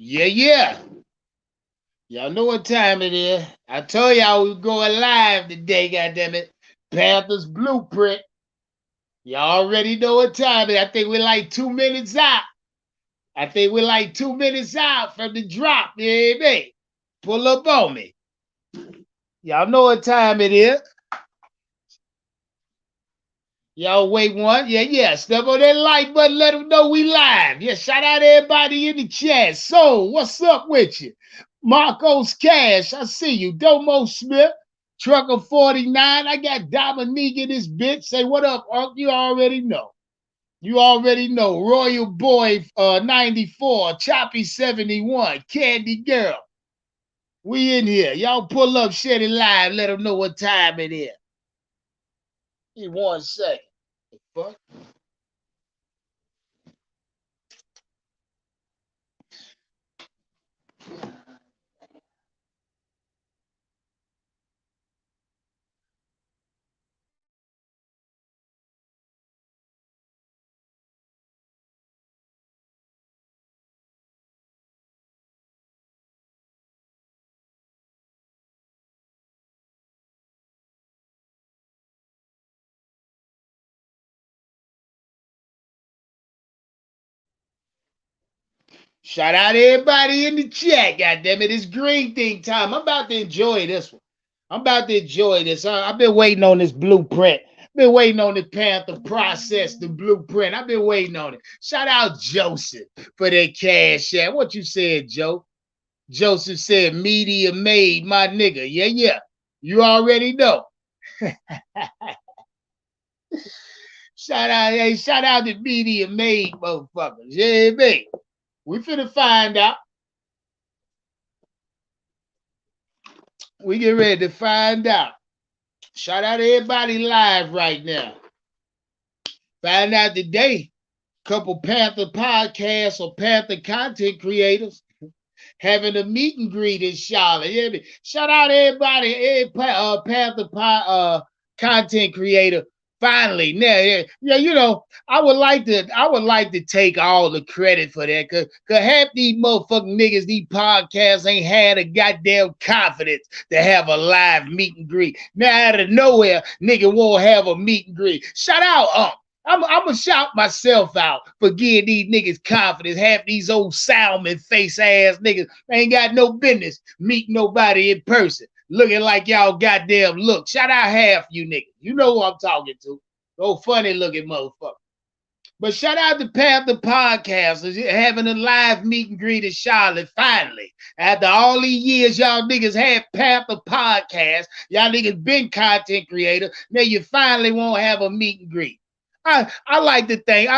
Yeah. Y'all know what time it is. I told y'all we were going live today, goddammit. Panthers Blueprint. Y'all already know what time it is. I think we're like 2 minutes out. From the drop. Yeah, man. Pull up on me. Y'all know what time it is. Y'all wait one. Yeah. Step on that like button. Let them know we live. Yeah, shout out everybody in the chat. So, what's up with you? Marcos Cash, I see you. Domo Smith, Trucker 49. I got Dominique in this bitch. Say, what up, Unc? You already know. Royal Boy 94, Choppy 71, Candy Girl. We in here. Y'all pull up, share it live. Let them know what time it is. In 1 second. Fuck. Shout out everybody in the chat, goddammit. It's green thing time. I'm about to enjoy this one. I've been waiting on this blueprint. Been waiting on the Panther process, the blueprint. I've been waiting on it. Shout out Joseph for that cash app. What you said, Joe? Joseph said, media made, my nigga. Yeah. You already know. Shout out to media made, motherfuckers. Yeah, man. We finna find out. We get ready to find out. Shout out to everybody live right now. Find out today, couple Panther podcasts or Panther content creators having a meet and greet in Charlotte. Yeah, shout out to everybody, Panther content creator. Finally, yeah, you know, I would like to take all the credit for that, cause half these motherfucking niggas, these podcasts ain't had a goddamn confidence to have a live meet and greet. Now out of nowhere, nigga won't have a meet and greet. Shout out, I'm gonna shout myself out for giving these niggas confidence. Half these old salmon face ass niggas ain't got no business meeting nobody in person, looking like y'all goddamn look. Shout out half you niggas. You know who I'm talking to. Those funny looking motherfuckers. But shout out to Panther Podcasters having a live meet and greet in Charlotte finally. After all these years y'all niggas had Panther Podcast, y'all niggas been content creators. Now you finally won't have a meet and greet. I like to thank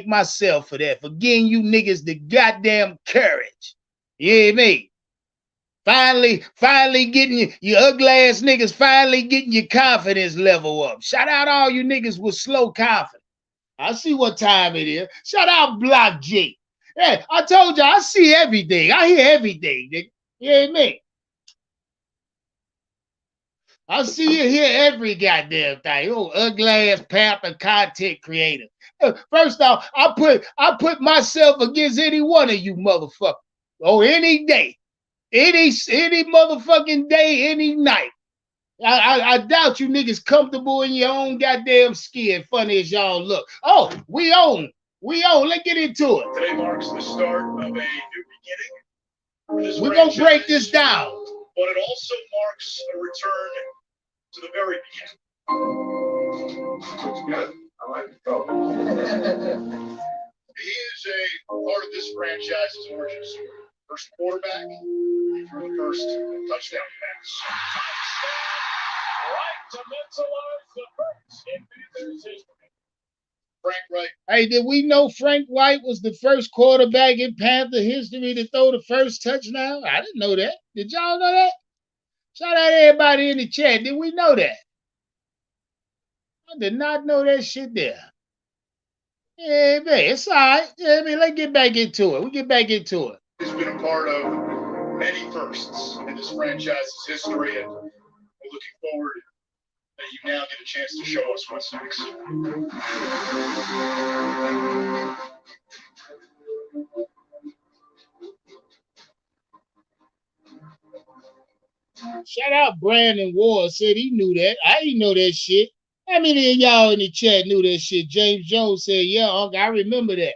myself for that, for giving you niggas the goddamn courage. You hear me? Finally getting you ugly ass niggas finally getting your confidence level up. Shout out all you niggas with slow confidence. I see what time it is. Shout out Block G. Yeah, I told you I see everything. I hear everything, nigga. You hear me? I see you hear every goddamn thing. Oh, ugly ass Panther content creator. First off, I put myself against any one of you motherfuckers. Oh, any day. Any motherfucking day, any night. I doubt you niggas comfortable in your own goddamn skin, funny as y'all look. Oh, we own. Let's get into it. Today marks the start of a new beginning. We're going to break this down. But it also marks a return to the very beginning. Good. I like it. He is a part of this franchise's origin story. First quarterback, first touchdown pass. Right to mentalize the first in Panthers history. Frank Reich. Hey, did we know Frank White was the first quarterback in Panther history to throw the first touchdown? I didn't know that. Did y'all know that? Shout out to everybody in the chat. Did we know that? I did not know that shit there. Yeah, man, it's all right. Yeah, I mean, let's get back into it. We get back into it. He's been a part of many firsts in this franchise's history, and we're looking forward that you now get a chance to show us what's next. Shout out Brandon Ward said he knew that. I didn't know that shit. How many of y'all in the chat knew that shit? James Jones said, yeah, Uncle, I remember that.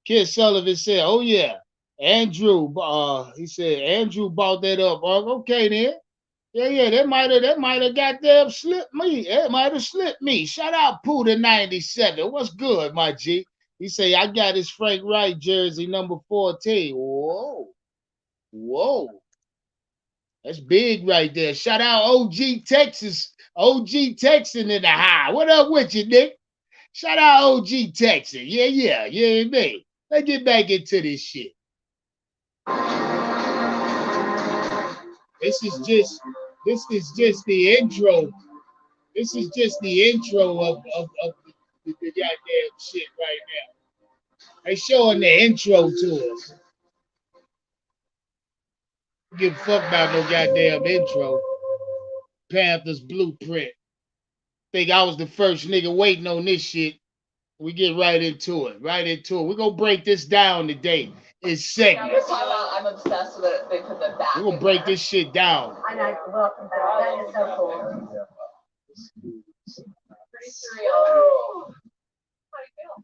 Kid Sullivan said, oh yeah. Andrew, he said, Andrew bought that up. Okay then. Yeah, that might have goddamn slipped me. It might have slipped me. Shout out Pooh to 97. What's good, my G? He say, I got his Frank Reich jersey number 14. Whoa. That's big right there. Shout out OG Texas. OG Texan in the high. What up with you, Nick? Shout out OG Texan. Yeah, me. Let's get back into this shit. This is just the intro. This is just the intro of the goddamn shit right now. They showing the intro to us. Don't give a fuck about no goddamn intro. Panthers blueprint. Think I was the first nigga waiting on this shit. We get right into it. We're gonna break this down today in segments. I'm obsessed with it. They put the back. We're gonna break this shit down. I know. Welcome back. That is so cool. Pretty surreal. How do you feel?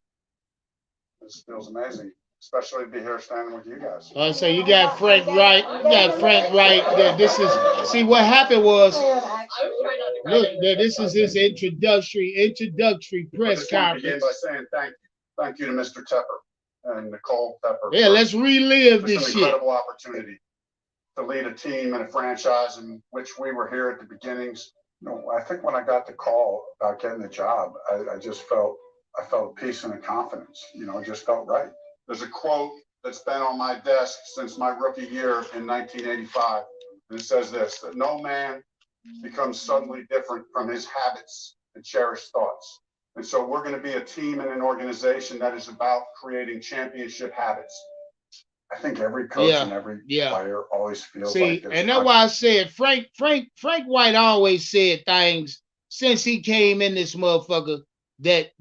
This feels amazing, especially to be here standing with you guys. So you got Frank Reich. This is, see what happened was, look, this is his introductory press conference. Begin by saying thank you to Mr. Tepper and Nicole Pepper. Yeah, let's relive this shit. Incredible opportunity to lead a team and a franchise in which we were here at the beginnings. You know, I think when I got the call about getting the job, I just felt peace and a confidence. You know, it just felt right. There's a quote that's been on my desk since my rookie year in 1985, and it says this: that no man becomes suddenly different from his habits and cherished thoughts. And so we're going to be a team and an organization that is about creating championship habits. I think every coach and every player always feels like this. And that's why I said Frank White always said things since he came in this motherfucker that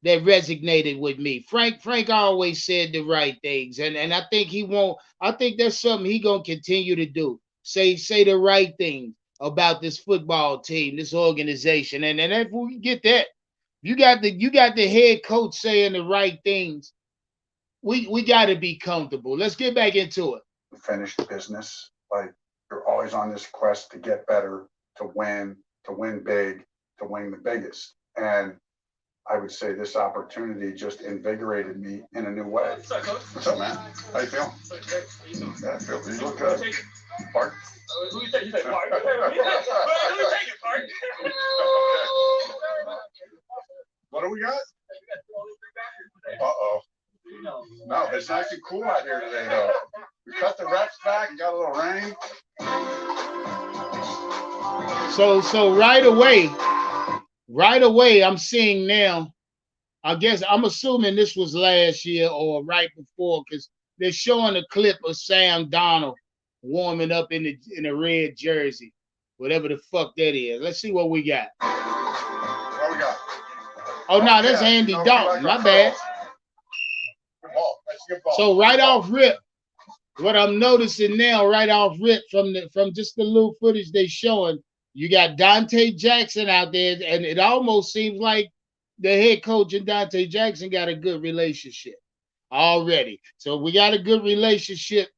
resonated with me. Frank always said the right things, and I think that's something he gonna continue to do. Say the right things about this football team, this organization, and if we get that, you got the head coach saying the right things. We got to be comfortable. Let's get back into it. Finish the business. Like, you're always on this quest to get better, to win big, to win the biggest. And I would say this opportunity just invigorated me in a new way. What's up, man? How you feeling? Yeah, I feel you look good. Bart? Who you say? You say Bart? Who you taking, Bart? What do we got? Uh-oh. No, it's nice and cool out here today, though. We cut the reps back and got a little rain. So right away, I'm seeing now. I guess I'm assuming this was last year or right before, because they're showing a clip of Sam Darnold warming up in a red jersey, whatever the fuck that is. Let's see what we got. What we got? Oh no, that's Andy Dalton. My bad. So right off rip, what I'm noticing now, right off rip from just the little footage they showing, you got Dante Jackson out there, and it almost seems like the head coach and Dante Jackson got a good relationship already. So we got a good relationship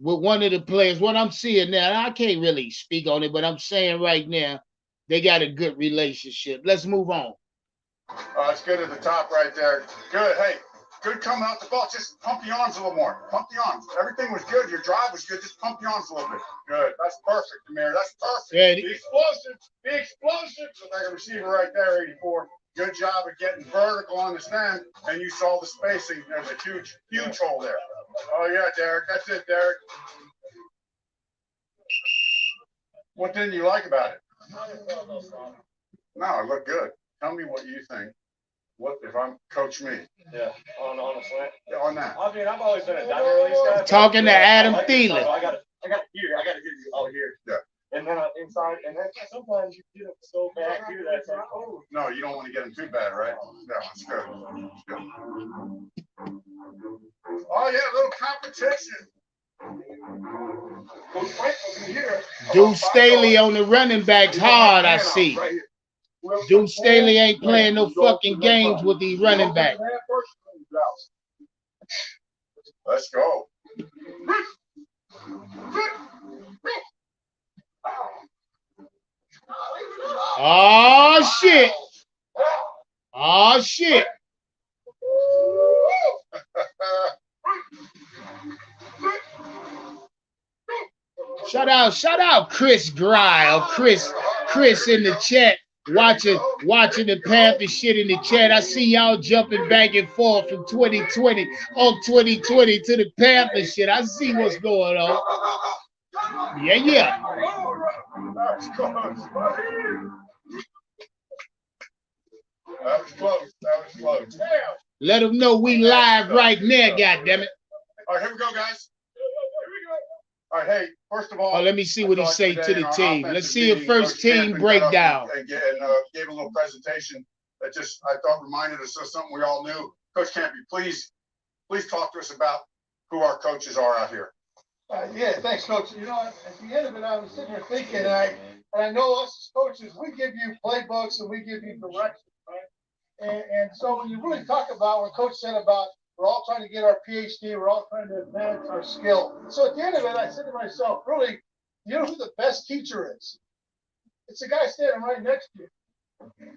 with one of the players. What I'm seeing now, I can't really speak on it, but I'm saying right now, they got a good relationship. Let's move on. It's good at the top right there. Good. Hey. Good coming out the ball. Just pump the arms a little more. Pump the arms. Everything was good. Your drive was good. Just pump the arms a little bit. Good. That's perfect, Amir. That's perfect. Yeah. The explosives. So like a receiver right there, 84. Good job of getting vertical on the stem. And you saw the spacing. There's a huge hole there. Oh, yeah, Derek. That's it, Derek. What didn't you like about it? No, it looked good. Tell me what you think. What if I'm coach me? Yeah, on the slant. Yeah, on that. I mean, I've always been a diamond release guy. Talking to Adam Thielen. I got here. I got to get you all here. Yeah. And then inside, and then sometimes you get them so back here that it's like, oh. No, you don't want to get them too bad, right? No, it's good. It's good. Oh yeah, a little competition. Deuce Staley on the running backs hard, I see. Deuce Staley ain't playing no fucking games with these running backs. Let's go. Oh, shit. Oh, shit. Shout out Chris Gryle, Chris in the chat, watching the Panthers shit in the chat. I see y'all jumping back and forth from 2020 to the Panthers shit. I see what's going on. Yeah. That was close. Let them know we live right now, goddammit. All right, here we go, guys. All right, hey, first of all. Oh, let me see what he say to the team. Let's see a first team breakdown. And gave a little presentation that just, I thought, reminded us of something we all knew. Coach Campy, please talk to us about who our coaches are out here. Yeah, thanks, Coach. You know, at the end of it, I was sitting here thinking, and I know us as coaches, we give you playbooks and we give you direction, right? And so when you really talk about what Coach said about we're all trying to get our PhD, we're all trying to advance our skill. So at the end of it, I said to myself, really, you know who the best teacher is? It's the guy standing right next to you.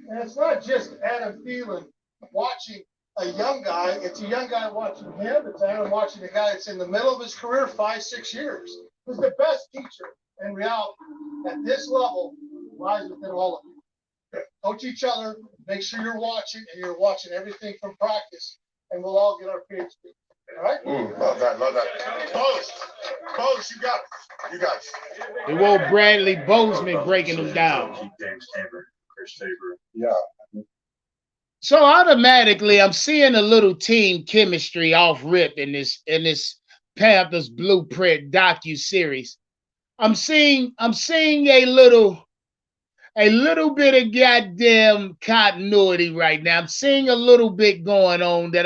And it's not just Adam Thielen watching a young guy. It's a young guy watching him. It's Adam watching a guy that's in the middle of his career, 5-6 years. Who's the best teacher in reality at this level lies within all of you. Coach each other, make sure you're watching, and you're watching everything from practice, and we'll all get our PhD. All right? Love that. Bose, you got it. It won't Bradley Bozeman breaking them down. James Tabor, Chris Tabor. Yeah. So automatically, I'm seeing a little team chemistry off rip in this Panthers Blueprint docuseries. I'm seeing a little bit of goddamn continuity right now. I'm seeing a little bit going on that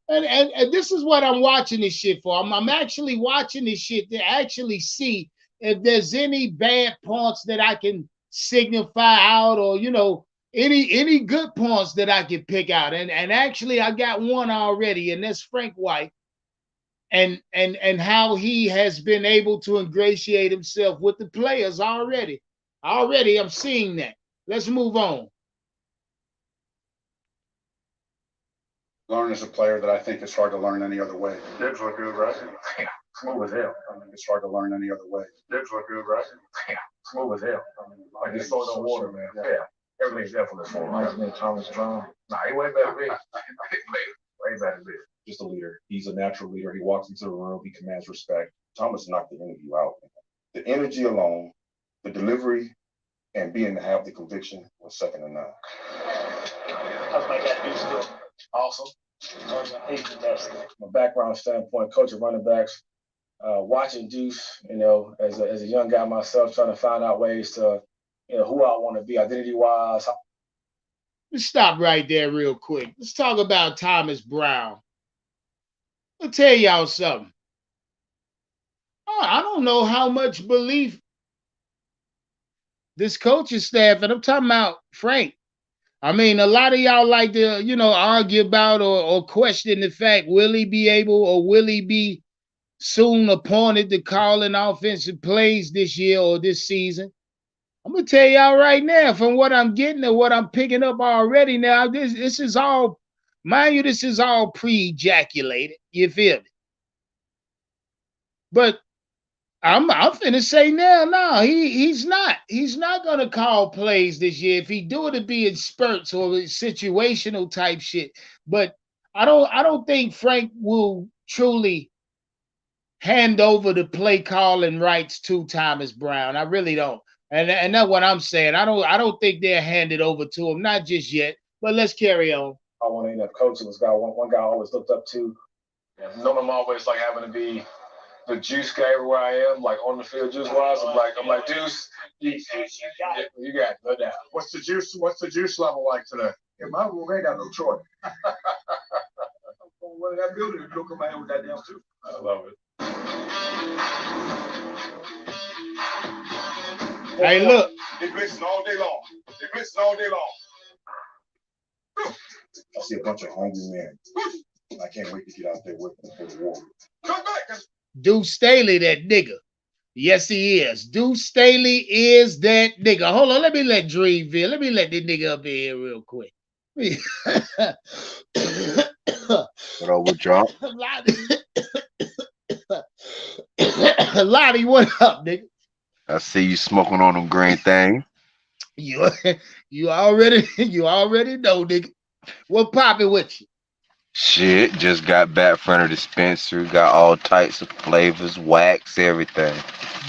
and this is what I'm watching this shit for. I'm actually watching this shit to actually see if there's any bad points that I can signify out, or any good points that I can pick out. And actually I got one already, and that's Frank White and how he has been able to ingratiate himself with the players already. I'm seeing that. Let's move on. Learn as a player that I think it's hard to learn any other way. Dibs look good, right? Smooth as hell. I mean, it's hard to learn any other way. Dibs look good, right? Smooth as hell. Like it's throwing on water, man. Yeah. Everything's effortless for him. His name Thomas Brown. Nah, he way better than me. Way better than me. Just a leader. He's a natural leader. He walks into the room. He commands respect. Thomas knocked the interview out. The energy alone, the delivery, and being to have the conviction was second to none. How's my guy Deuce doing? Awesome. He's the best. From a background standpoint, coach of running backs, watching Deuce, as a young guy myself, trying to find out ways to, who I want to be identity-wise. Let's stop right there real quick. Let's talk about Thomas Brown. I'll tell y'all something. I don't know how much belief this coaching staff, and I'm talking about Frank. I mean, a lot of y'all like to, argue about or question the fact, will he be able or will he be soon appointed to calling offensive plays this year or this season? I'm going to tell y'all right now, from what I'm getting and what I'm picking up already now, this is all, mind you, this is all pre-ejaculated. You feel me? But I'm finna say now, no, he's not gonna call plays this year. If he do it, it'd be in spurts or situational type shit. But I don't think Frank will truly hand over the play calling rights to Thomas Brown. I really don't. And that's what I'm saying. I don't think they're handed over to him, not just yet. But let's carry on. I want to end up coaching this guy. One guy I always looked up to. No, I'm always like having to be the juice guy everywhere I am, like on the field juice wise. I'm like Deuce, you got it, no doubt. What's the juice level like today? Yeah, my room ain't got no choice. One of that building, look at my own goddamn too. I love it. Hey, look. They blitzing all day long. They blitzing all day long. I see a bunch of hungry men. I can't wait to get out there with them for the war. Come back. Deuce Staley, that nigga. Yes, he is. Deuce Staley is that nigga. Hold on, let me let Dreamville. Let me let this nigga up in here real quick. What up with y'all? Lottie, what up, nigga? I see you smoking on them green things. You already know, nigga. What poppin' with you? Shit, just got back from the dispensary. Got all types of flavors, wax, everything.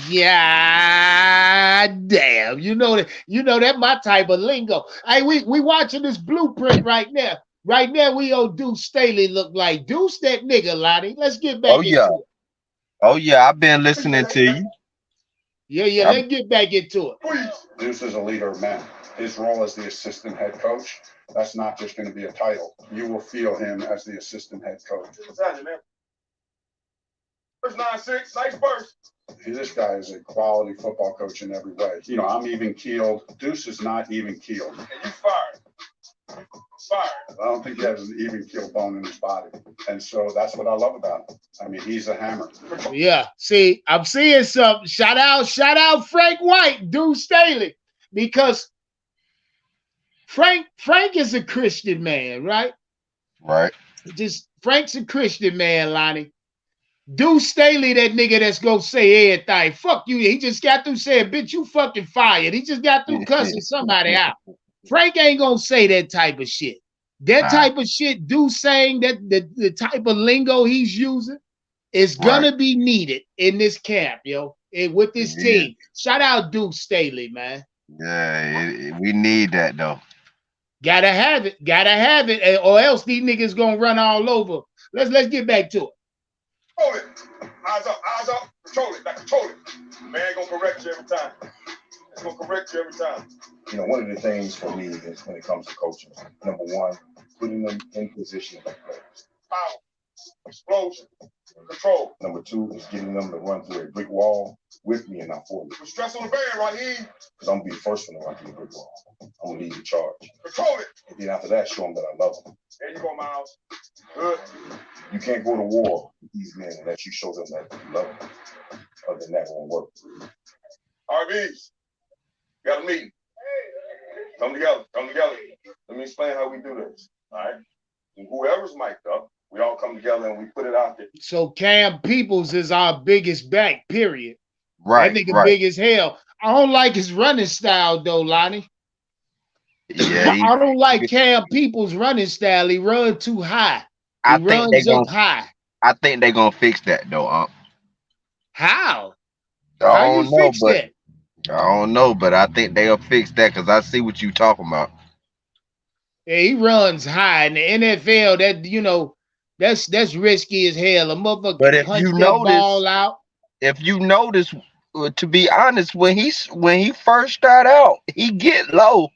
Yeah, damn. You know that my type of lingo. Hey, we watching this blueprint right now. Right now, we owe Deuce Staley look like Deuce that nigga, Lottie. Let's get back into it. Oh yeah, I've been listening to you. Yeah, let's get back into it. Deuce is a leader of men. His role as the assistant head coach, that's not just going to be a title. You will feel him as the assistant head coach. What's happening, man? First 9-6, nice burst. This guy is a quality football coach in every way. You know, I'm even keeled. Deuce is not even keeled. And you fired. Fired. I don't think he has an even keel bone in his body. And so that's what I love about him. I mean, he's a hammer. Yeah, see, I'm seeing something. Shout out Frank White, Deuce Staley, because Frank is a Christian man, right? Right. Frank's a Christian man, Lonnie. Deuce Staley, that nigga that's gonna say everything. Fuck you. He just got through saying, bitch, you fucking fired. He just got through cussing somebody out. Frank ain't gonna say that type of shit. That type of shit, Deuce saying that the type of lingo he's using is gonna be needed in this camp, yo, and with this team. Shout out Deuce Staley, man. Yeah, we need that though. Gotta have it, or else these niggas gonna run all over. Let's get back to it. Control it. Eyes up. Control it. Man gonna correct you every time. It's gonna correct you every time. You know, one of the things for me is when it comes to coaching, number one, putting them in position to make plays. Power. Explosion. Control. Number two is getting them to run through a brick wall with me and not for me. Put stress on the band, Raheem. Because I'm going to be the first one to run through the brick wall. I'm going to lead the charge. Control it. And then after that, show them that I love them. There you go, Miles. Good. You can't go to war with these men unless you show them that you love them. Other than that, it won't work. RBs. Got a meeting. Come together. Let me explain how we do this. All right. And whoever's mic'd up, we all come together and we put it out there. So Cam Peoples is our biggest back, period. Right. That nigga big as hell. I don't like his running style though, Lonnie. Yeah. I don't like Cam Peoples' running style. He runs too high. I think high. I think they're gonna fix that though. How? I don't know, but I think they'll fix that because I see what you talking about. Yeah, he runs high in the NFL. That's risky as hell. A motherfucker But if punch you that notice, ball out. If you notice, to be honest, when he first started out, he get low.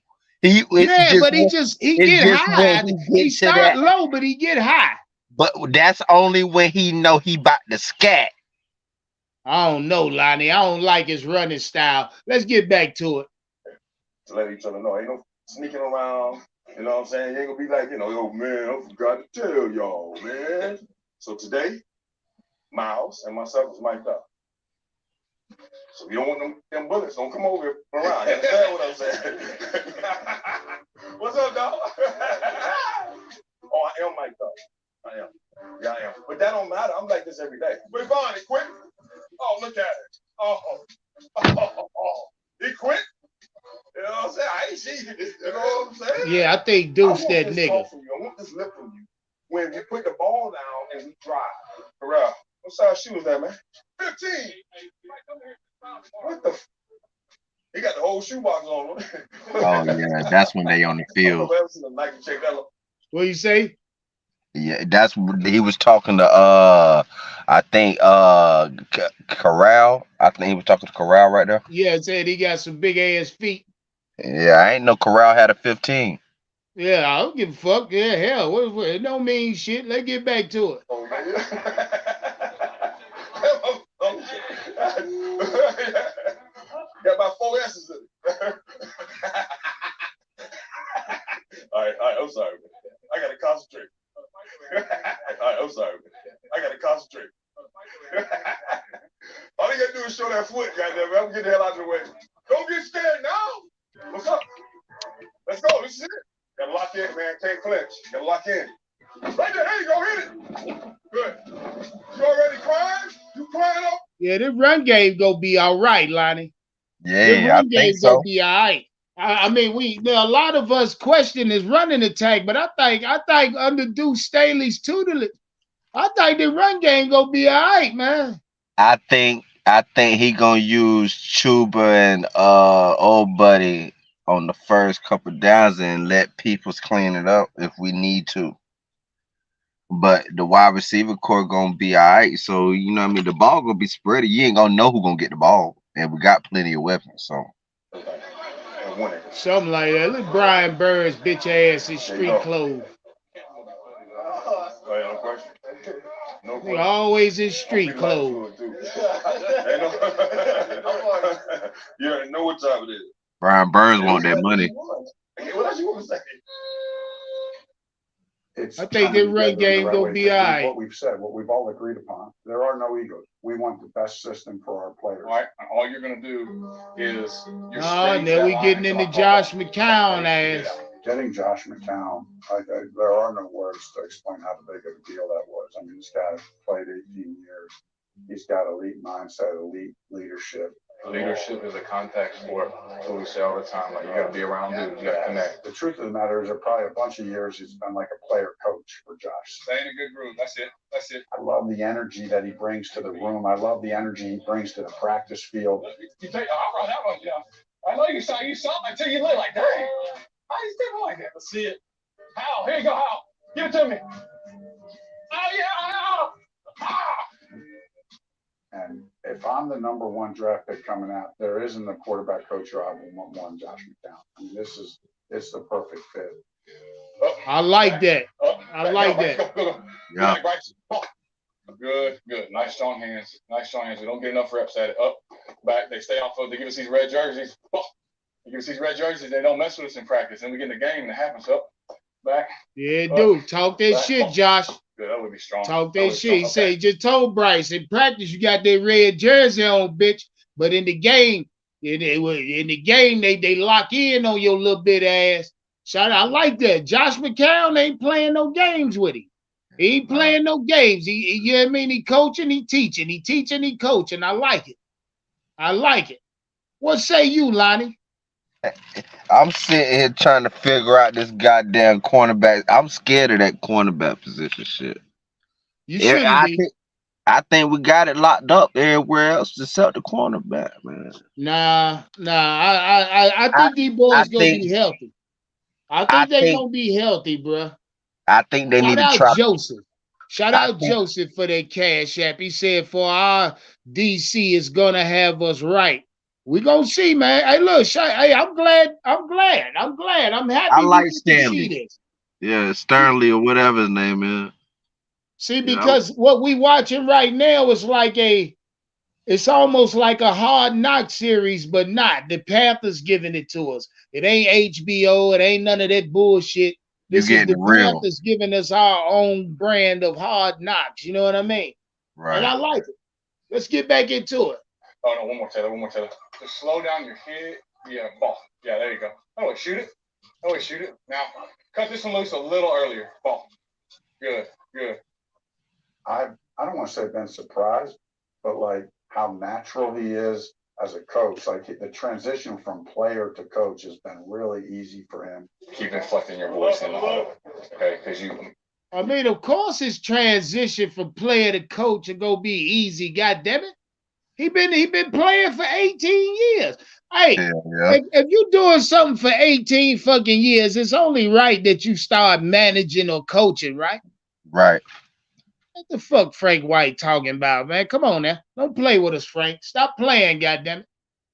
He get high. He start low, but he get high. But that's only when he know he about to scat. I don't know, Lonnie. I don't like his running style. Let's get back to it. To let each other know, ain't no sneaking around. You know what I'm saying? You ain't gonna be like, yo, man, I forgot to tell y'all, man. So today, Miles and myself was mic'd up. So you don't want them bullets, don't come over here around. You understand what I'm saying? What's up, dog? Oh, I am mic'd up. I am. Yeah, I am. But that don't matter. I'm like this every day. We're fine. He quit. Oh, look at it. Oh. He quit. You know what I'm saying? I ain't seen it. You know what I'm saying? Yeah, I think Deuce that nigga. I want this lip from you. When you put the ball down and we drive. Corral. What size shoe is that, man? 15. What the? He got the whole shoebox on. Oh yeah, that's when they on the field. What you say? Yeah, that's he was talking to I think Corral. I think he was talking to Corral right there. Yeah, it said he got some big ass feet. Yeah, I ain't know Corral had a 15. Yeah, I don't give a fuck. Yeah, hell, what it don't mean shit. Let's get back to it. Oh, got about 4 S's in out the way. Don't get scared now. What's up? Let's go. This is it. Gotta lock in, man. Can't flinch. Gotta lock in. Right there you go. Hit it. Good. You already crying? You crying up? Yeah, the run game gonna be all right, Lonnie. The Yeah, I run game think gonna so. be all right. I mean, there a lot of us question his running attack, but I think under Deuce Staley's tutelage, I think the run game gonna be all right, man. I think he gonna use Chuba and old buddy on the first couple downs and let Peoples clean it up if we need to. But the wide receiver core gonna be all right. So you know what I mean, the ball gonna be spread. You ain't gonna know who gonna get the ball, and we got plenty of weapons. So Something like that. Look, Brian Burns, bitch ass in There you street go. clothes. No question. No Nigga question. always in street I'm feeling clothes. like it, too. You already know what time it is. Brian Burns want that money. What else you want to say? It's I think coming the run together in the game right gonna way, be 'cause all right. what we've said, what we've all agreed upon. There are no egos. We want the best system for our players. All right, all you're gonna do is you're Oh, now we getting into Josh McCown ass. Getting Josh McCown, there are no words to explain how big of a deal that was. I mean, this guy played 18 years. He's got elite mindset, elite leadership. Leadership is a contact sport. That's what we say all the time. Like, you gotta be around dudes, you gotta connect. The truth of the matter is, there are probably a bunch of years he's been like a player coach for Josh. Stay in a good groove. That's it. That's it. I love the energy that he brings to the room. I love the energy he brings to the practice field. You take, I'll run that one, yeah. I know you saw until you look like, dang, how you stepping like that? Let's see it. Hal, here you go, Hal. Give it to me. Oh yeah, Hal. Ah. And if I'm the number one draft pick coming out, there isn't a quarterback coach who I would want more than Josh McCown. I mean, it's the perfect fit. I like that. I like that. Yeah. Good. Nice strong hands. We don't get enough reps at it. Up, back. They stay off of. They give us these red jerseys. They give us these red jerseys. They don't mess with us in practice. Then we get in the game and it happens. Up, back. Yeah, dude. Talk that shit, Josh. Good. That would be strong. Talk that shit. He said he just told Bryce in practice you got that red jersey on, bitch. But in the game, they lock in on your little bit ass. Shout out, I like that. Josh McCown ain't playing no games with him. He ain't playing no games. He you know what I mean? He coaching, he teaching. He teaching, he coaching. I like it. I like it. What say you, Lonnie? I'm sitting here trying to figure out this goddamn cornerback. I'm scared of that cornerback position shit. You shouldn't be. I think we got it locked up everywhere else except the cornerback, man. Nah. I think these boys gonna be healthy. I think they gonna be healthy, bro. I think they need to try. Joseph. Shout out Joseph for that cash app. He said for our DC is gonna have us right. We gonna see, man. Hey, look, hey, I'm glad. I'm happy. I like Stanley. Yeah, Sternley or whatever his name is. See, because what we watching right now is like it's almost like a Hard Knock series, but not. The Panthers giving it to us. It ain't HBO. It ain't none of that bullshit. This is the Panthers giving us our own brand of Hard Knocks. You know what I mean? Right. And I like it. Let's get back into it. Oh, no, one more, Taylor. Just slow down your head. Yeah, ball. Yeah, there you go. Oh, shoot it. Now, cut this one loose a little earlier. Ball. Good. I don't want to say I've been surprised, but like how natural he is as a coach. Like the transition from player to coach has been really easy for him. Keep inflecting your voice in the huddle, okay? Because I mean, of course, his transition from player to coach is gonna be easy. God damn it, he been playing for 18 years. Hey, if you're doing something for 18 fucking years, it's only right that you start managing or coaching, right? Right. What the fuck Frank White talking about, man? Come on now. Don't play with us, Frank. Stop playing, goddammit.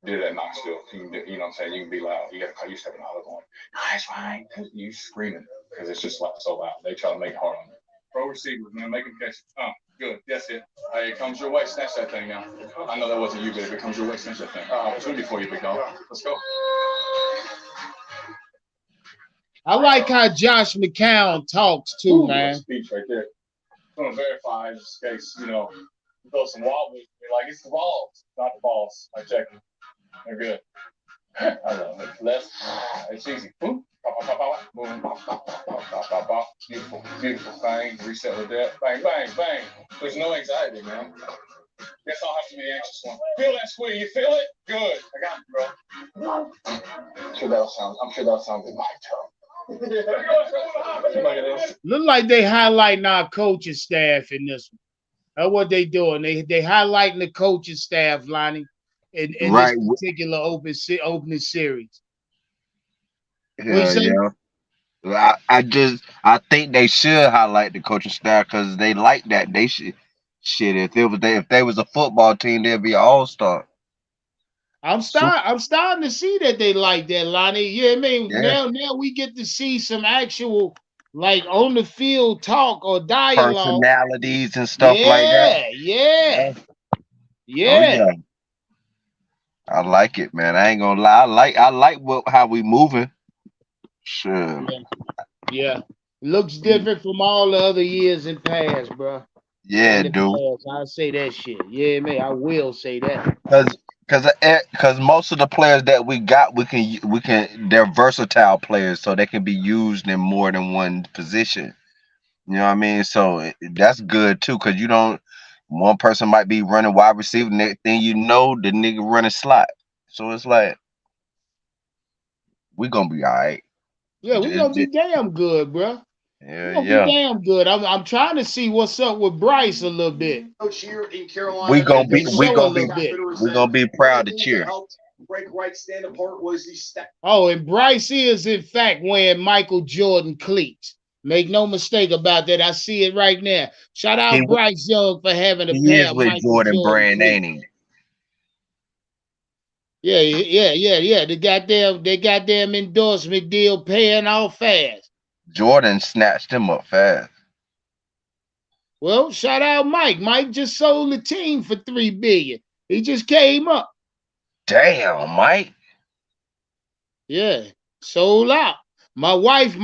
Do that knock still. You know what I'm saying? You can be loud. You gotta you stepping out of going, nice, Frank. You screaming because it's just like so loud. They try to make it hard on you. Pro receivers, man, make them catch it. Good. That's it. Hey, it comes your way. Snatch that thing now. I know that wasn't you, but if it comes your way, snatch that thing. Opportunity for you, big dog. Let's go. I like how Josh McCown talks too, man. Speech right there. I'm gonna verify just in case, throw some wobbles. Like it's the balls, not the balls. I check it. They're good. I love it. Left. It's easy. Boom. Pop, pop, pop, pop. Boom. Pop, pop, pop, pop, pop, pop, pop. Beautiful. Beautiful thing. Reset with that. Bang, bang, bang. There's no anxiety, man. Guess I'll have to be the anxious one. Feel that squeeze. You feel it? Good. I got it, bro. I'm sure that'll sound good. My Look like they highlighting our coaching staff in this one. That's what they doing. They highlighting the coaching staff, Lonnie, in Right. this particular opening series. Yeah. I think they should highlight the coaching staff because they like that. They should. Shit, if they was a football team, they'd be an all-star. I'm starting to see that they like that, Lonnie. Yeah, I mean, Yeah. now we get to see some actual like on the field talk or dialogue. Personalities and stuff like that. Yeah. Oh yeah. I like it, man. I ain't gonna lie. I like how we moving. Sure. Yeah. Looks different from all the other years in past, bro. Yeah, dude. I say that shit. Yeah, man. I will say that. Because most of the players that we got, they're versatile players, so they can be used in more than one position. You know what I mean? So that's good too, because one person might be running wide receiver, next thing you know, the nigga running slot. So it's like we gonna be all right. Yeah, we're gonna be damn good, bro. Yeah, We're gonna be damn good. I'm trying to see what's up with Bryce a little bit. Coach here in Carolina. We're gonna be proud to cheer. Reich stand apart was the step. Oh, and Bryce is in fact wearing Michael Jordan cleats. Make no mistake about that. I see it right now. Shout out Bryce Young for having a pair of Michael Jordan brand, cleats. ain't he? Yeah. They goddamn endorsement deal paying off fast. Jordan snatched him up fast. Well, shout out Mike. Mike just sold the team for $3 billion. He just came up. Damn, Mike. Yeah, sold out. My wife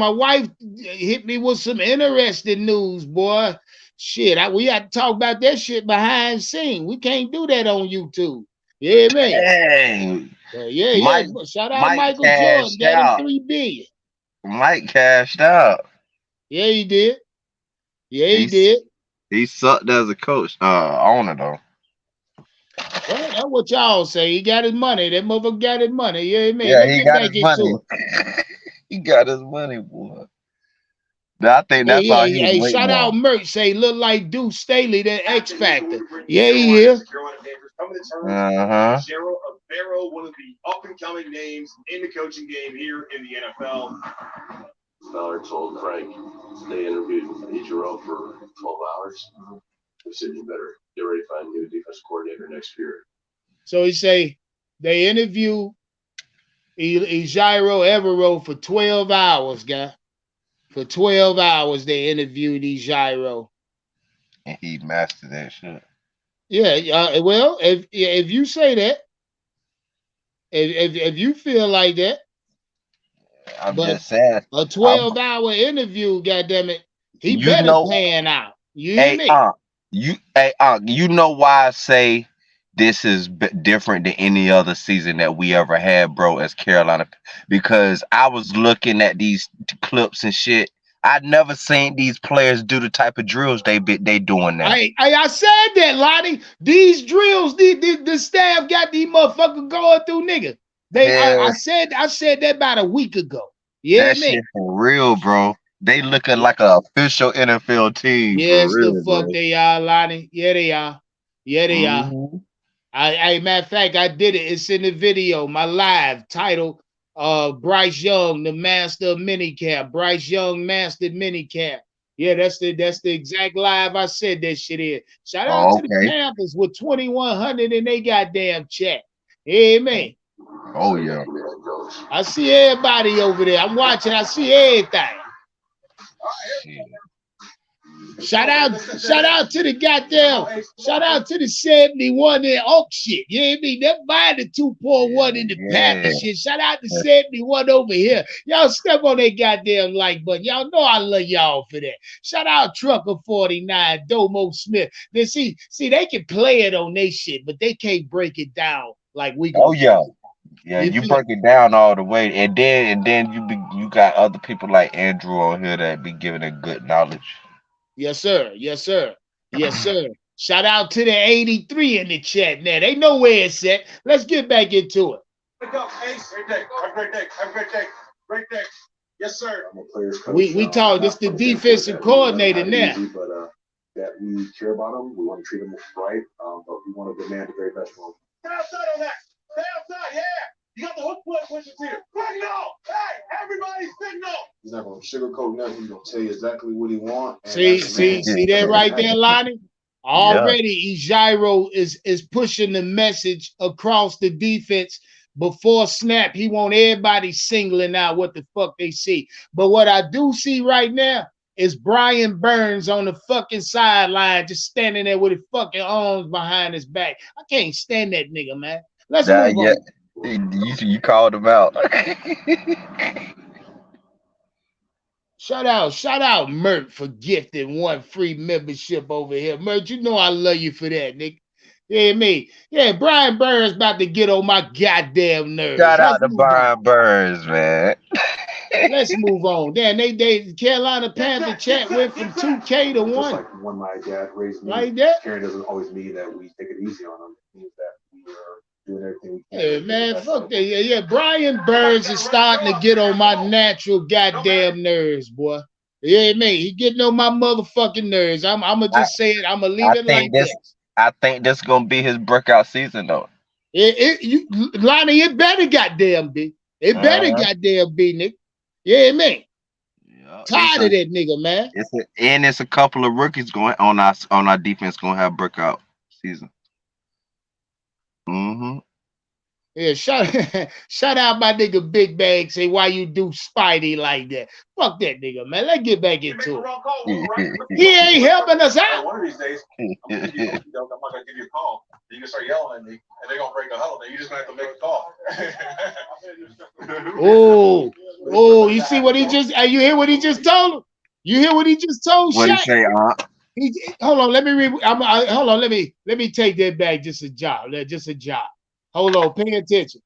hit me with some interesting news, boy. Shit, we had to talk about that shit behind scene. We can't do that on YouTube. Yeah, man. Dang. Yeah. Shout out Michael Jordan. Got him $3 billion. Mike cashed out. Yeah, he did. He sucked as a coach, owner though. Well, that's what y'all say. He got his money. That motherfucker got his money. Yeah, man. Yeah, he got his money. He got his money, boy. I think that's all he was waiting shout out on. Merch. Say look like Deuce Staley, that X Factor. Yeah, he here. Ejiro Evero, one of the up-and-coming names in the coaching game here in the NFL. Ballard told Frank they interviewed Ejiro for 12 hours. They said you better get ready to find a new defense coordinator next year. So he say they interview Ejiro Evero for 12 hours, guy. For 12 hours they interviewed Ejiro. And he mastered that shit. Yeah, well, if you say that, if you feel like that, I'm just saying. A 12-hour interview, goddammit, he better pan out. You hear me? You know why I say this is different than any other season that we ever had, bro, as Carolina, because I was looking at these clips and shit. I'd never seen these players do the type of drills they doing now. I said that, Lonnie. These drills, the staff got these motherfuckers going through, nigga. I said that about a week ago. Yeah, that shit for real, bro. They looking like an official NFL team. Yes, for real, the fuck bro. they are, Lonnie. Yeah, they are. Matter of fact, I did it. It's in the video. My live title. Bryce Young, the master of minicap. Bryce Young mastered minicap. Yeah, that's the exact live I said that shit in. Shout out to the Panthers with 2,100 in they goddamn chat. Amen. Oh yeah. I see everybody over there. I'm watching. I see everything. Shout out to the goddamn. Shout out to the 71 in Oak shit. You hear me? That buying the 2.1 in the Panther shit. Shout out to 71 over here. Y'all step on that goddamn like button. Y'all know I love y'all for that. Shout out Trucker 49, Domo Smith. Then see, they can play it on their shit, but they can't break it down like we can. Oh yeah. Yeah, you break it down all the way, and then you got other people like Andrew on here that be giving it good knowledge. Yes, sir. Yes, sir. Yes, sir. Shout out to the 83 in the chat now. They know where it's at. Let's get back into it. Ace, great day. Have a great day. Have a great day. Great day. Yes, sir. I'm a player's coach. We talk. This the defensive coordinator now. But that we care about them. We want to treat them right. But we want to demand the very best for them. Stay outside on that. Stay outside. Yeah. You got the hook plug pushes here. Signal. Hey, everybody signal. He's not going to sugarcoat nothing. He's going to tell you exactly what he wants. See that right there, Lonnie? Already Ejiro is pushing the message across the defense. Before snap, he want everybody singling out what the fuck they see. But what I do see right now is Brian Burns on the fucking sideline just standing there with his fucking arms behind his back. I can't stand that nigga, man. Let's move on. You called him out. Shout out, Mert, for gifting one free membership over here. Mert, you know I love you for that, nigga. Yeah, me. Yeah, Brian Burns about to get on my goddamn nerves. Shout out to Brian Burns, man. Let's move on. Damn, they Carolina Panthers chat went from 2K to 1. Just like when my dad raised me, like that. Karen doesn't always mean that we take it easy on him. It means that we are doing everything we can. Hey, man, fuck that. Yeah, Brian Burns is starting to get on my natural goddamn nerves, boy. Yeah, man, he getting on my motherfucking nerves. I'm gonna just say it. I'm gonna leave it like this. I think this is gonna be his breakout season, though. Lonnie, it better goddamn be. It better goddamn be, nigga. Yeah, man. Yeah, tired of that nigga, man. It's a couple of rookies going on our defense gonna have breakout season. Mm-hmm. Yeah, shout out my nigga Big Bag. Say why you do Spidey like that. Fuck that nigga, man. Let's get back into it. He ain't helping us out. One of these days, I'm not gonna give you a call. You can start yelling at me, and they're gonna break the huddle. Then you just gonna have to make a call. Oh, you see what he just? You hear what he just told him? You hear what he just told Shaq? What he say, hold on, let me hold on, let me take that back. Just a job. Hold on, pay attention.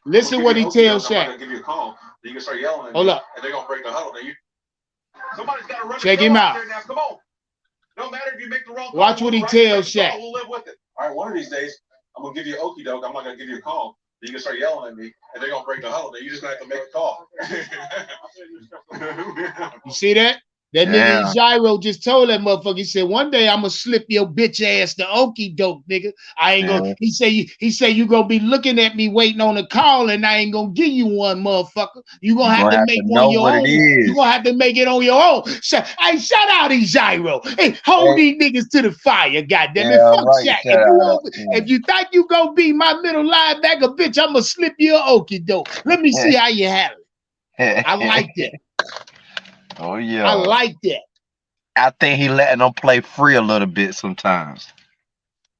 Listen what he tells Shaq. I'm gonna give you a call. You can start yelling at me, and they're gonna break the huddle. Somebody's got to run. Check him out. Now. Come on. No matter if you make the wrong call. Watch what he tells Shaq. We'll live with it. All right, one of these days, I'm gonna give you an okie doke. I'm not gonna give you a call. You can start yelling at me, and they're gonna break the huddle. Then you just gonna have to make a call. You see that? That nigga Ejiro just told that motherfucker. He said, one day I'm gonna slip your bitch ass to okie doke, nigga. I ain't gonna. He say you gonna be looking at me waiting on a call, and I ain't gonna give you one, motherfucker. You gonna have to make one your own. You gonna have to make it on your own. Shout out Ejiro. Hey, hold these niggas to the fire, goddamn it. Fuck Shaq. If you think you gonna be my middle linebacker, bitch, I'm gonna slip you an okie doke. Let me see how you handle it. I like that. Oh yeah, I like that. I think he letting them play free a little bit sometimes.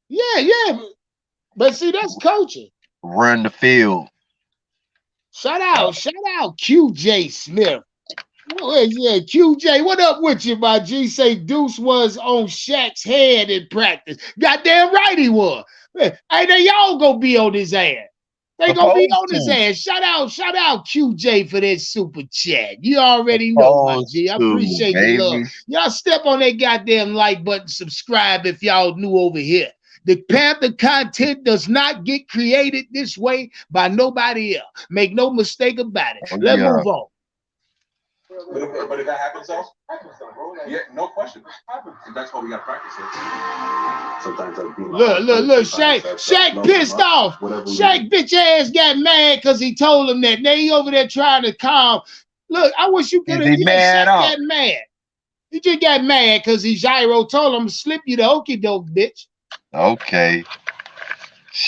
Yeah, but see, that's coaching. Run the field. Shout out QJ Smith. Yeah, QJ, what up with you, my G? Say Deuce was on Shaq's head in practice. Goddamn right he was. Hey, they all gonna be on his ass. They gonna be on his ass. Shout out QJ for that super chat. You already know, my G. I appreciate the love. Y'all step on that goddamn like button, subscribe if y'all new over here. The Panther content does not get created this way by nobody else. Make no mistake about it. Let's move on. But if that happens, though, yeah, no question. That's what we got to practice. Sometimes look, Shaq pissed off. Shaq bitch ass got mad because he told him that. Now he over there trying to calm. Look, I wish you could have. Shaq got mad. He just got mad because Ejiro told him to slip you the okie doke, bitch. Okay.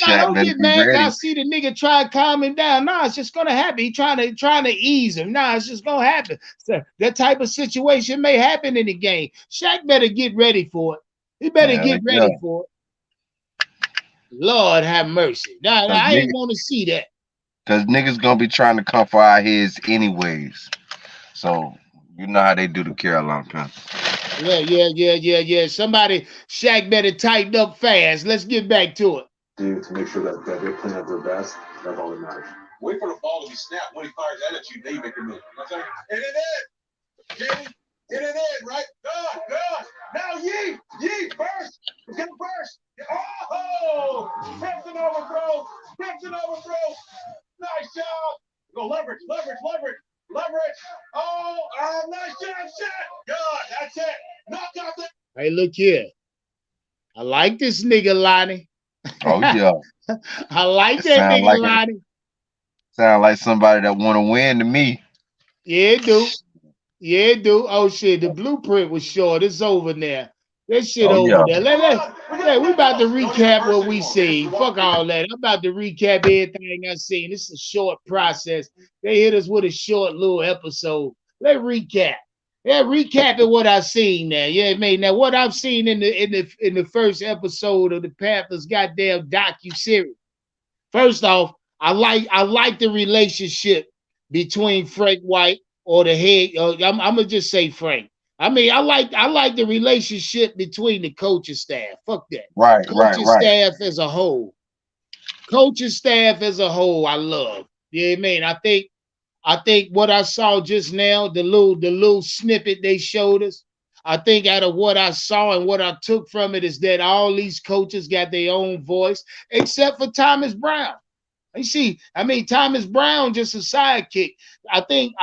Nah, don't get mad because I see the nigga try to calm him down. Nah, it's just gonna happen. He trying to ease him. Nah, it's just gonna happen. So that type of situation may happen in the game. Shaq better get ready for it. He better get ready for it. Lord have mercy. Nah, I ain't want to see that. Because niggas gonna be trying to come for our heads anyways. So you know how they do the Carolina Panthers. Yeah. Somebody, Shaq better tighten up fast. Let's get back to it. To make sure that they're playing at their best. That's all that matters. Wait for the ball to be snapped. When he fires that at you, then you make a move. Okay? Hit it in. Jamie, hit it in, right? Good. Now Yee first. Get first. Oh! Simpson overthrow. Nice job. Go leverage. Oh, nice job, Shaq. Good. That's it. Knock out the. Hey, look here. I like this nigga, Lonnie. Oh yeah. I like It that sound nigga, like Lonnie. Sound like somebody that want to win to me. Yeah, it do. Oh shit, the blueprint was short. It's over there. That shit Oh over yeah. there. We about to recap what we seen. Fuck all that. I'm about to recap everything I seen. This is a short process. They hit us with a short little episode. Let's recap. Yeah, recapping what I seen now. Yeah, man. Now what I've seen in the first episode of the Panthers goddamn docuseries. First off, I like the relationship between Frank White or the head. I'm gonna just say Frank. I mean, I like the relationship between the coaching staff. Fuck that. Right. Staff as a whole. Coaching staff as a whole, I love. You know what I mean? I think what I saw just now, the little snippet they showed us, I think out of what I saw and what I took from it is that all these coaches got their own voice, except for Thomas Brown. You see, I mean, Thomas Brown just a sidekick. I think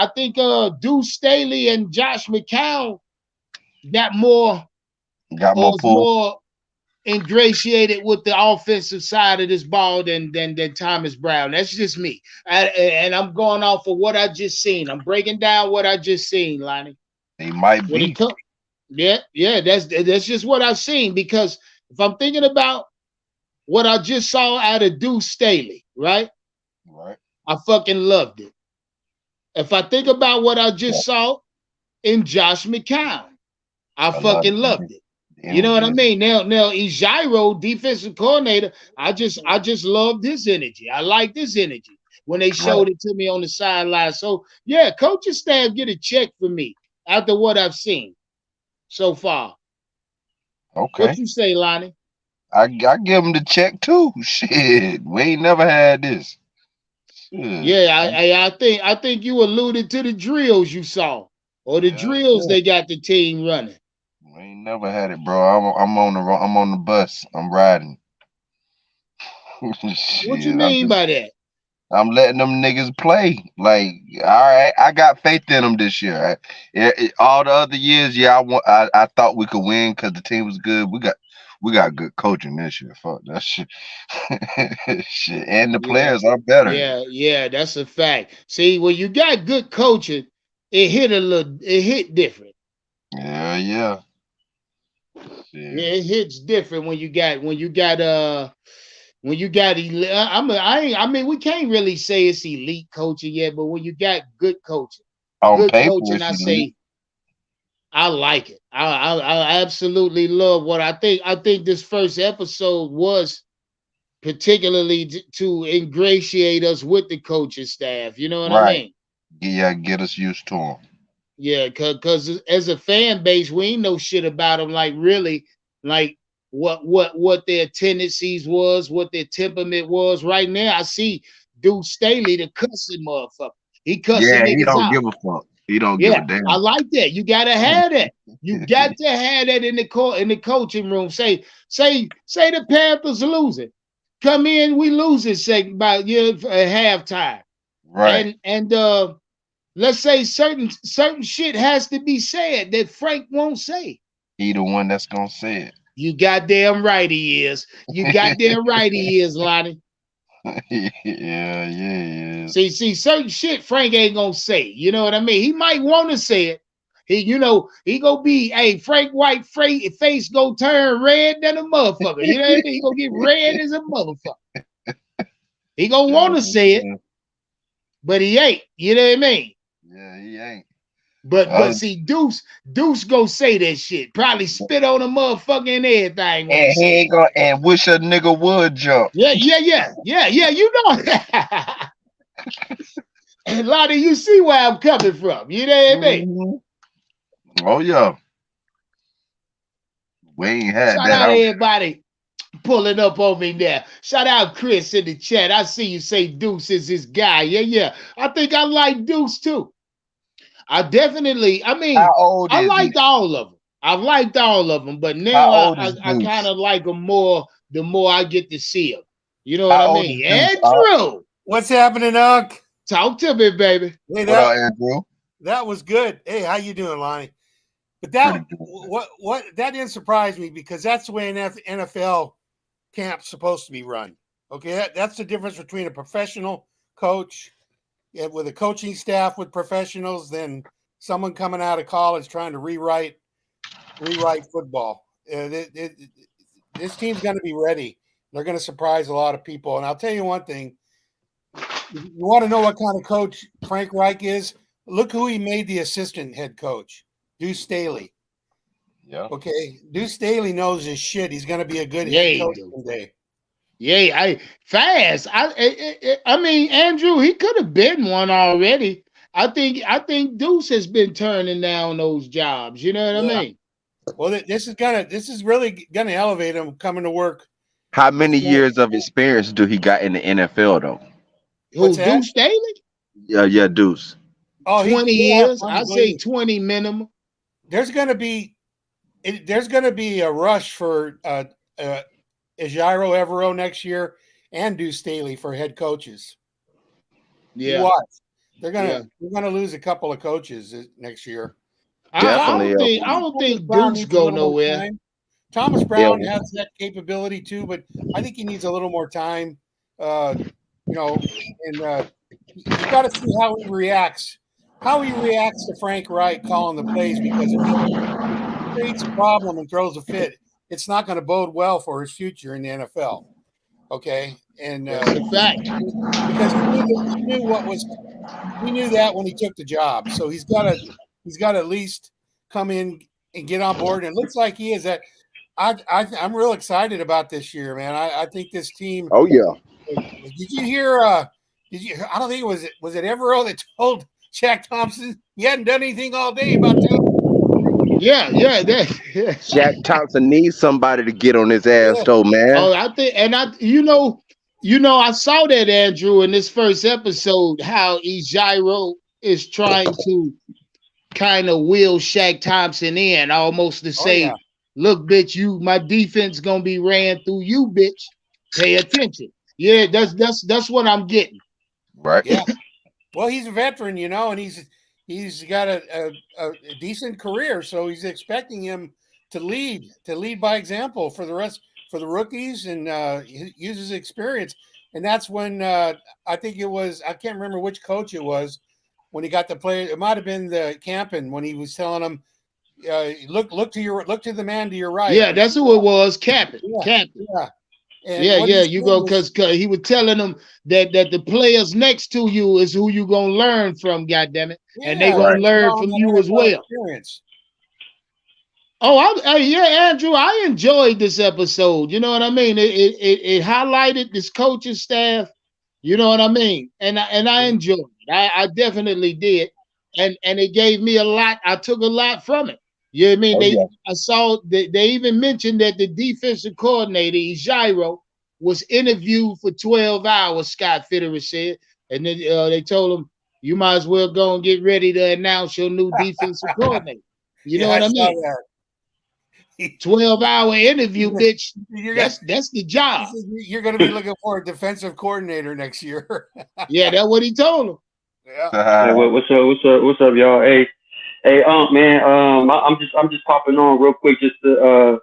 Deuce Staley and Josh McCown got more pull. more ingratiated with the offensive side of this ball than Thomas Brown. That's just me. And I'm going off of what I just seen. I'm breaking down what I just seen, Lonnie. They might be. Yeah, that's just what I've seen, because if I'm thinking about what I just saw out of Deuce Staley, right? I fucking loved it. If I think about what I just saw in Josh McCown, I fucking loved it. You know what I mean? Now Ejiro, defensive coordinator, I just loved his energy. I like this energy when they showed it to me on the sideline. So yeah, coaching staff get a check for me after what I've seen so far. Okay. What you say, Lonnie? I give him the check too. Shit, we ain't never had this. Yeah, I think you alluded to the drills you saw, or the drills they got the team running. We ain't never had it, bro. I'm on the bus. I'm riding. Shit, what you mean by that? I'm letting them niggas play. Like, all right, I got faith in them this year. All the other years, I thought we could win because the team was good. We got good coaching this year. Fuck that shit. Shit. And the players are better. Yeah, that's a fact. See, when you got good coaching, it hit different. Yeah. Yeah, it hits different when you got I mean, we can't really say it's elite coaching yet, but when you got good coaching, I say I like it. I absolutely love what I think. I think this first episode was particularly to ingratiate us with the coaching staff. You know what I mean? Yeah, get us used to them. Yeah, because as a fan base, we ain't know shit about them. Like really, like what their tendencies was, what their temperament was. Right now, I see Deuce Staley, the cussing motherfucker. He cussing niggas out. He don't give a fuck. He don't give a damn. I like that. You gotta have that. You got to have that in the coaching room. Say the Panthers losing. Come in, we losing by at halftime. Right. And let's say certain shit has to be said that Frank won't say. He the one that's gonna say it. You goddamn right he is. You goddamn right he is, Lonnie. Yeah. See, certain shit Frank ain't gonna say. You know what I mean? He might want to say it. He gonna be, Frank White face go turn red than a motherfucker. You know what I mean? He gonna get red as a motherfucker. He gonna want to say it, but he ain't. You know what I mean? Yeah, he ain't. But see, Deuce go say that shit. Probably spit on a motherfucker and everything. And he ain't gonna and wish a nigga would jump. Yeah. You know. And Lonnie, you see where I'm coming from. You know what I mean? Oh yeah. We ain't had Shout that. out everybody. pulling up on me now. Shout out Chris in the chat. I see you say Deuce is his guy. Yeah. I think I like Deuce too. I mean, How old I is he? liked all of them. I've liked all of them, but How now old I, is I kind Deuce? of like them more the more I get to see them. You know what How I old is mean? Deuce? Andrew, What's happening, Unc? talk to me, baby. Hey, What up, Andrew? that was good. Hey, how you doing, Lonnie? But Pretty that good. what that didn't surprise me because that's the way an NFL camp's supposed to be run. Okay, that's the difference between a professional coach with a coaching staff with professionals than someone coming out of college trying to rewrite football. This team's going to be ready. They're going to surprise a lot of people. And I'll tell you one thing. You want to know what kind of coach Frank Reich is? Look who he made the assistant head coach, Deuce Staley. Yeah. Okay, Deuce Staley knows his shit. He's going to be a good Yeah, head he coach do. someday. Yeah, fast. I mean, Andrew, he could have been one already. I think Deuce has been turning down those jobs. You know what I mean? Well, this is really gonna elevate him coming to work. How many years of experience do he got in the NFL though? What's Who, that? Deuce Staley? Yeah, Deuce. Oh, 20 he'll have years. I plenty. say 20 minimum. There's gonna be a rush for Ejiro Evero next year and Deuce Staley for head coaches. You Yeah. watch. They're gonna lose a couple of coaches next year. Definitely. I don't think Brown Deuce needs a go little more nowhere. time. Thomas Brown Yeah. has that capability too, but I think he needs a little more time. You got to see how he reacts. How he reacts to Frank Reich calling the plays, because if he creates a problem and throws a fit, it's not going to bode well for his future in the NFL. Okay, and That's a fact. because he knew that when he took the job, so he's got to at least come in and get on board. And it looks like he is. That I'm real excited about this year, man. I think this team. Oh yeah. Did you hear? I don't think it was it Evero that told Shaq Thompson he hadn't done anything all day about that. Yeah. Shaq Thompson needs somebody to get on his ass though, man. Oh, I think, and I saw that, Andrew, in this first episode, how Ejiro is trying to kind of wheel Shaq Thompson in, almost to say, look, bitch, my defense gonna be ran through you, bitch. Pay attention. Yeah, that's what I'm getting. Right. Yeah. Well, he's a veteran, and he's got a decent career, so he's expecting him to lead by example for the rookies, and use his experience. And that's when I think it was, I can't remember which coach it was, when he got to play. It might have been the Campen, when he was telling him, look to the man to your right. Yeah, that's who it was, Campen. Campen. Yeah. You go, because he was telling them that the players next to you is who you gonna learn from, goddammit, and they gonna learn from you as well. Experience. Oh, Andrew, I enjoyed this episode. You know what I mean? It highlighted this coaching staff. You know what I mean? And I enjoyed it. I definitely did, and it gave me a lot. I took a lot from it. You know what I mean? I saw they even mentioned that the defensive coordinator, Ejiro, was interviewed for 12 hours, Scott Fitterer said. And then they told him, you might as well go and get ready to announce your new defensive coordinator. You know what I mean? 12-hour interview, bitch. That's the job. You're going to be looking for a defensive coordinator next year. Yeah, that's what he told him. Yeah. What's up, y'all? Hey, man. I'm just popping on real quick, just to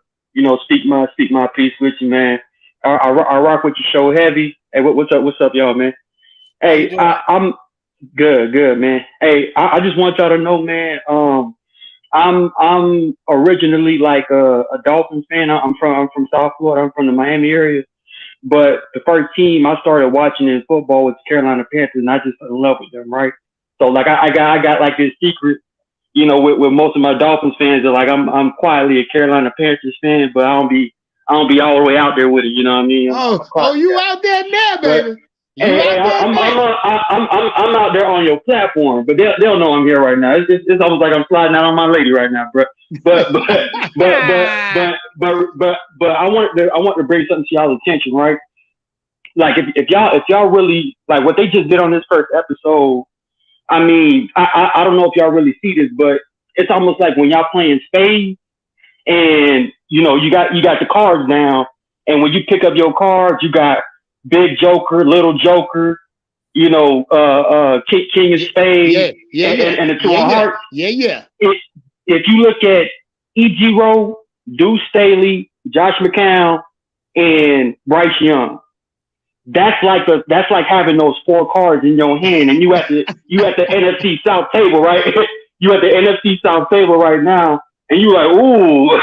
speak my piece with you, man. I rock with your show heavy. Hey, what's up, y'all, man? Hey, I'm good, man. Hey, I just want y'all to know, man. I'm originally like a Dolphins fan. I'm from South Florida. I'm from the Miami area. But the first team I started watching in football was the Carolina Panthers, and I just fell in love with them, right? So like I got like this secret, with most of my Dolphins fans, that like I'm quietly a Carolina Panthers fan, but I don't be all the way out there with it. You know what I mean? Oh, you out there now, baby? I'm out there on your platform, but they'll know I'm here right now. It's almost like I'm sliding out on my lady right now, bro. But I want to bring something to y'all's attention, right? Like if y'all really like what they just did on this first episode. I mean, I don't know if y'all really see this, but it's almost like when y'all playing spades, and you got the cards down, and when you pick up your cards, you got big joker, little joker, king of spades, and the two of hearts. If you look at Ejiro, Deuce Staley, Josh McCown, and Bryce Young, that's like having those 4 cards in your hand, and you at the NFC South table, right? You at the NFC South table right now, and you're like, ooh.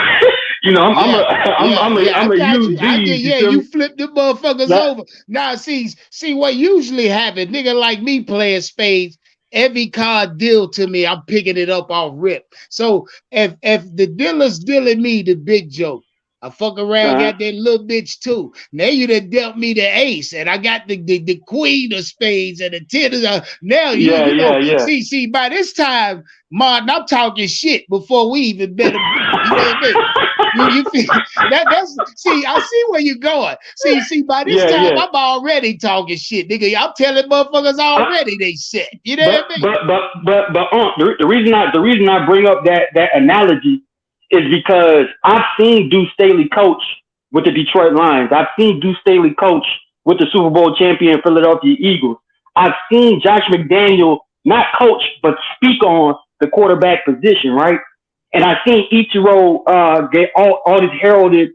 I'm gonna use these. You flip the motherfuckers over. Now, see what usually happens. Nigga like me playing spades. Every card deal to me, I'm picking it up off rip. So if the dealer's dealing me the big joke, I fuck around, got that little bitch too. Now you done dealt me the ace, and I got the queen of spades and the 10 of now See, by this time, Martin, I'm talking shit before we even bet a you know what I mean? You feel that's I see where you're going. See, by this time I'm already talking shit, nigga. I'm telling motherfuckers already they set. You know what I mean? The reason I bring up that analogy is because I've seen Deuce Staley coach with the Detroit Lions. I've seen Deuce Staley coach with the Super Bowl champion Philadelphia Eagles. I've seen Josh McDaniel not coach, but speak on the quarterback position, right? And I've seen Ejiro get all his heralded,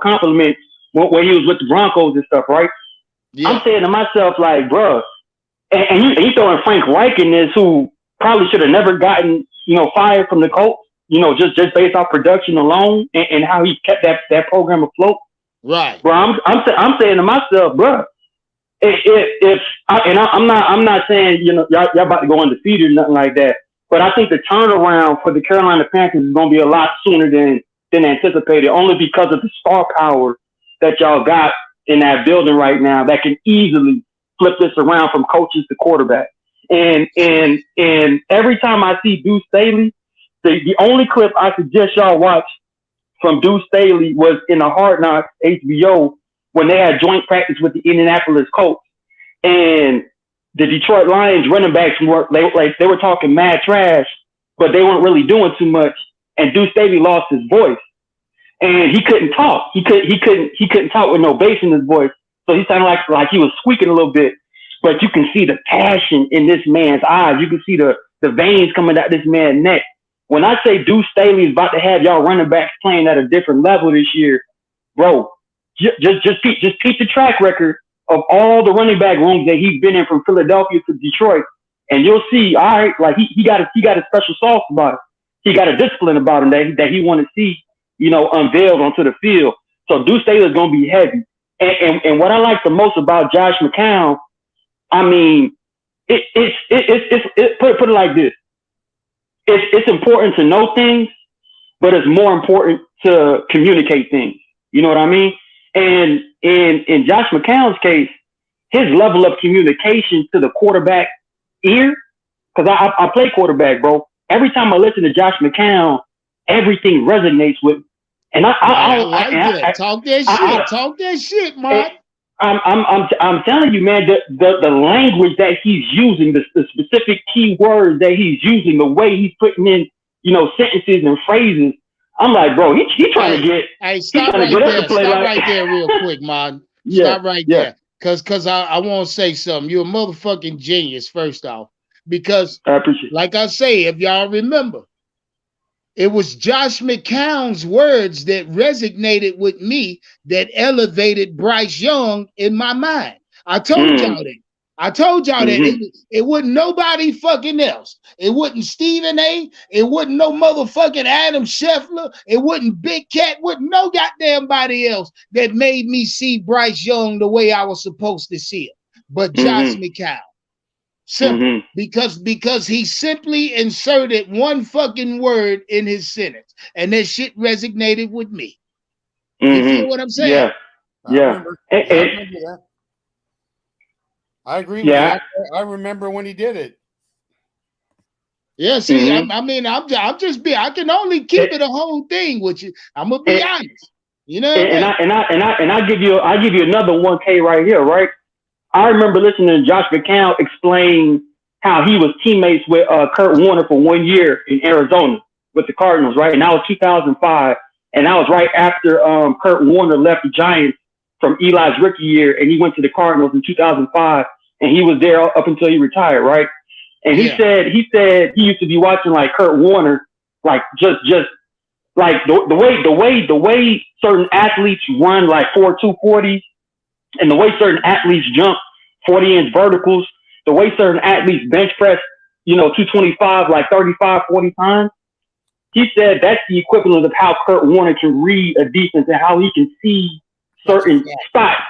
compliments when he was with the Broncos and stuff, right? Yeah. I'm saying to myself, like, bro, and you throwing Frank Reich in this, who probably should have never gotten, fired from the Colts. Just based off production alone and how he kept that program afloat. Right. Bro, I'm saying to myself, bro, I'm not saying, y'all about to go undefeated or nothing like that, but I think the turnaround for the Carolina Panthers is going to be a lot sooner than anticipated, only because of the star power that y'all got in that building right now that can easily flip this around from coaches to quarterback. And every time I see Deuce Staley, the only clip I suggest y'all watch from Deuce Staley was in the Hard Knocks HBO when they had joint practice with the Indianapolis Colts, and the Detroit Lions running backs they were talking mad trash, but they weren't really doing too much. And Deuce Staley lost his voice, and he couldn't talk. He couldn't talk with no bass in his voice, so he sounded like he was squeaking a little bit. But you can see the passion in this man's eyes. You can see the veins coming out this man's neck. When I say Deuce Staley is about to have y'all running backs playing at a different level this year, bro, just peep the track record of all the running back rooms that he's been in from Philadelphia to Detroit, and you'll see, all right, like he got a special sauce about it. He got a discipline about him that he want to see, unveiled onto the field. So Deuce Staley is going to be heavy. And what I like the most about Josh McCown, I mean, put it like this. It's important to know things, but it's more important to communicate things. You know what I mean? And in Josh McCown's case, his level of communication to the quarterback ear, because I play quarterback, bro. Every time I listen to Josh McCown, everything resonates with me. And I like that. Talk that shit, Mark. I'm telling you, man, the language that he's using, the specific key words that he's using, the way he's putting in, sentences and phrases. I'm like, bro, he's trying to get. Hey, stop right there. Stop right there, real quick, man. Stop right there, because I want to say something. You're a motherfucking genius, first off, because I appreciate it. Like I say, if y'all remember, it was Josh McCown's words that resonated with me that elevated Bryce Young in my mind. I told y'all that. That it wasn't nobody fucking else. It wasn't Stephen A. It wasn't no motherfucking Adam Scheffler. It wasn't Big Cat. Wasn't no goddamn body else that made me see Bryce Young the way I was supposed to see him. But Josh McCown. Simple. Because he simply inserted one fucking word in his sentence, and that shit resonated with me. You feel what I'm saying? Yeah. I agree Yeah. with you. I remember when he did it. Yeah, see, Mhm. I'm just I can only keep it a whole thing with you. I'm gonna be honest. You know what I mean? And I give you another 1K right here, right? I remember listening to Josh McCown explain how he was teammates with Kurt Warner for 1 year in Arizona with the Cardinals, right? And that was 2005, and that was right after Kurt Warner left the Giants from Eli's rookie year, and he went to the Cardinals in 2005, and he was there up until he retired, right? And he said he used to be watching like Kurt Warner, like just like the way certain athletes run like 4.2 40s, and the way certain athletes jump 40-inch verticals, the way certain athletes bench press, 225 like 35, 40 times. He said that's the equivalent of how Kurt Warner can read a defense and how he can see certain spots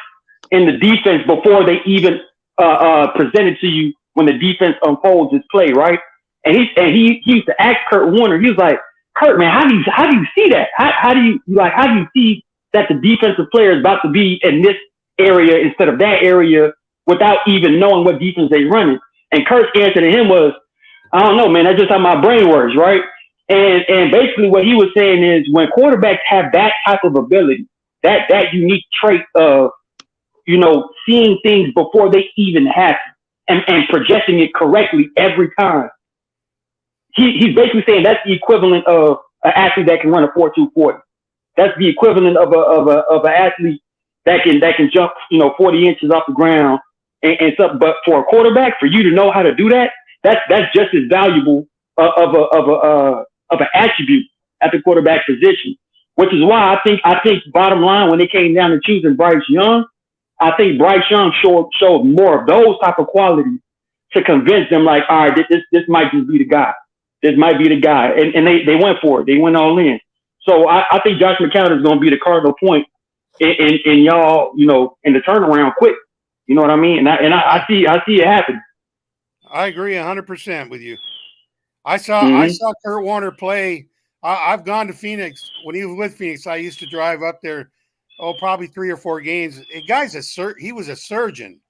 in the defense before they even present it to you when the defense unfolds its play, right? And he used to ask Kurt Warner, he was like, Kurt, man, how do you see that? How do you see that the defensive player is about to be in this area instead of that area without even knowing what defense they're running? And Kurt's answer to him was, I don't know, man, that's just how my brain works, right? And basically what he was saying is when quarterbacks have that type of ability, that unique trait of, seeing things before they even happen and projecting it correctly every time, he's basically saying that's the equivalent of an athlete that can run a 4.2 40. That's the equivalent of an athlete that can jump, 40 inches off the ground and stuff. But for a quarterback, for you to know how to do that, that's just as valuable of an attribute at the quarterback position. Which is why I think bottom line, when it came down to choosing Bryce Young, I think Bryce Young showed more of those type of qualities to convince them, like, all right, this might just be the guy. This might be the guy. And they went for it. They went all in. So I think Josh McCown is going to be the cardinal point in y'all, in the turnaround quick. You know what I mean? And I see it happen. I agree 100% with you. I saw Kurt Warner play. I've gone to Phoenix. When he was with Phoenix, I used to drive up there, probably 3 or 4 games. He was a surgeon.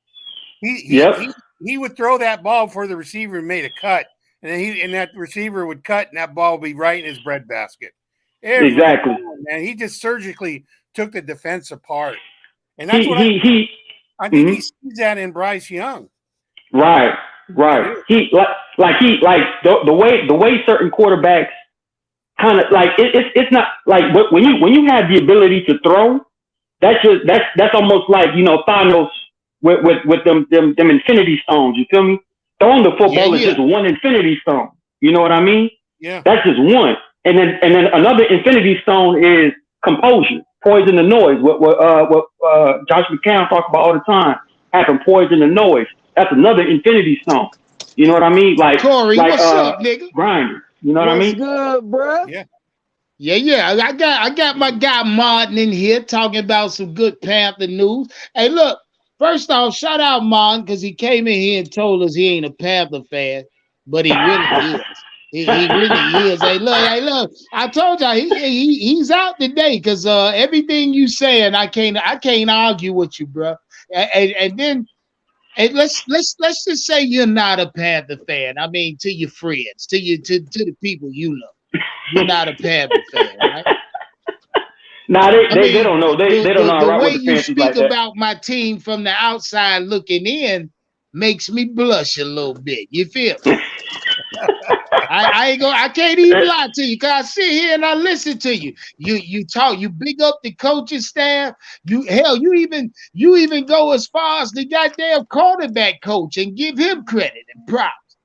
He would throw that ball before the receiver made a cut. And that receiver would cut, and that ball would be right in his breadbasket. Exactly. And he just surgically took the defense apart. And that's I think he sees that in Bryce Young. Right. He the way certain quarterbacks kind of like it's not like when you have the ability to throw, that's almost like Thanos with them infinity stones. You feel me? Throwing the football is just one infinity stone. You know what I mean? Yeah. That's just one. And then another infinity stone is composure, poison the noise. What Josh McCown talks about all the time, having poison the noise. That's another infinity stone. You know what I mean? Like Corey, what's up, nigga? Grinder. You know what I mean? Good, bro. Yeah. Yeah. I got my guy Martin in here talking about some good Panther news. Hey, look. First off, shout out Martin because he came in here and told us he ain't a Panther fan, but he really is. He really is. Hey, look. I told y'all he's out today because everything you saying, I can't argue with you, bro. And then let's just say you're not a Panther fan. I mean, to your friends, to the people you love, you're not a Panther fan, right? Nah, they don't know. They don't know. The way you speak about my team from the outside looking in makes me blush a little bit. You feel me? I can't even lie to you because I sit here and I listen to you. You talk, you big up the coaching staff. You even go as far as the goddamn quarterback coach and give him credit and props.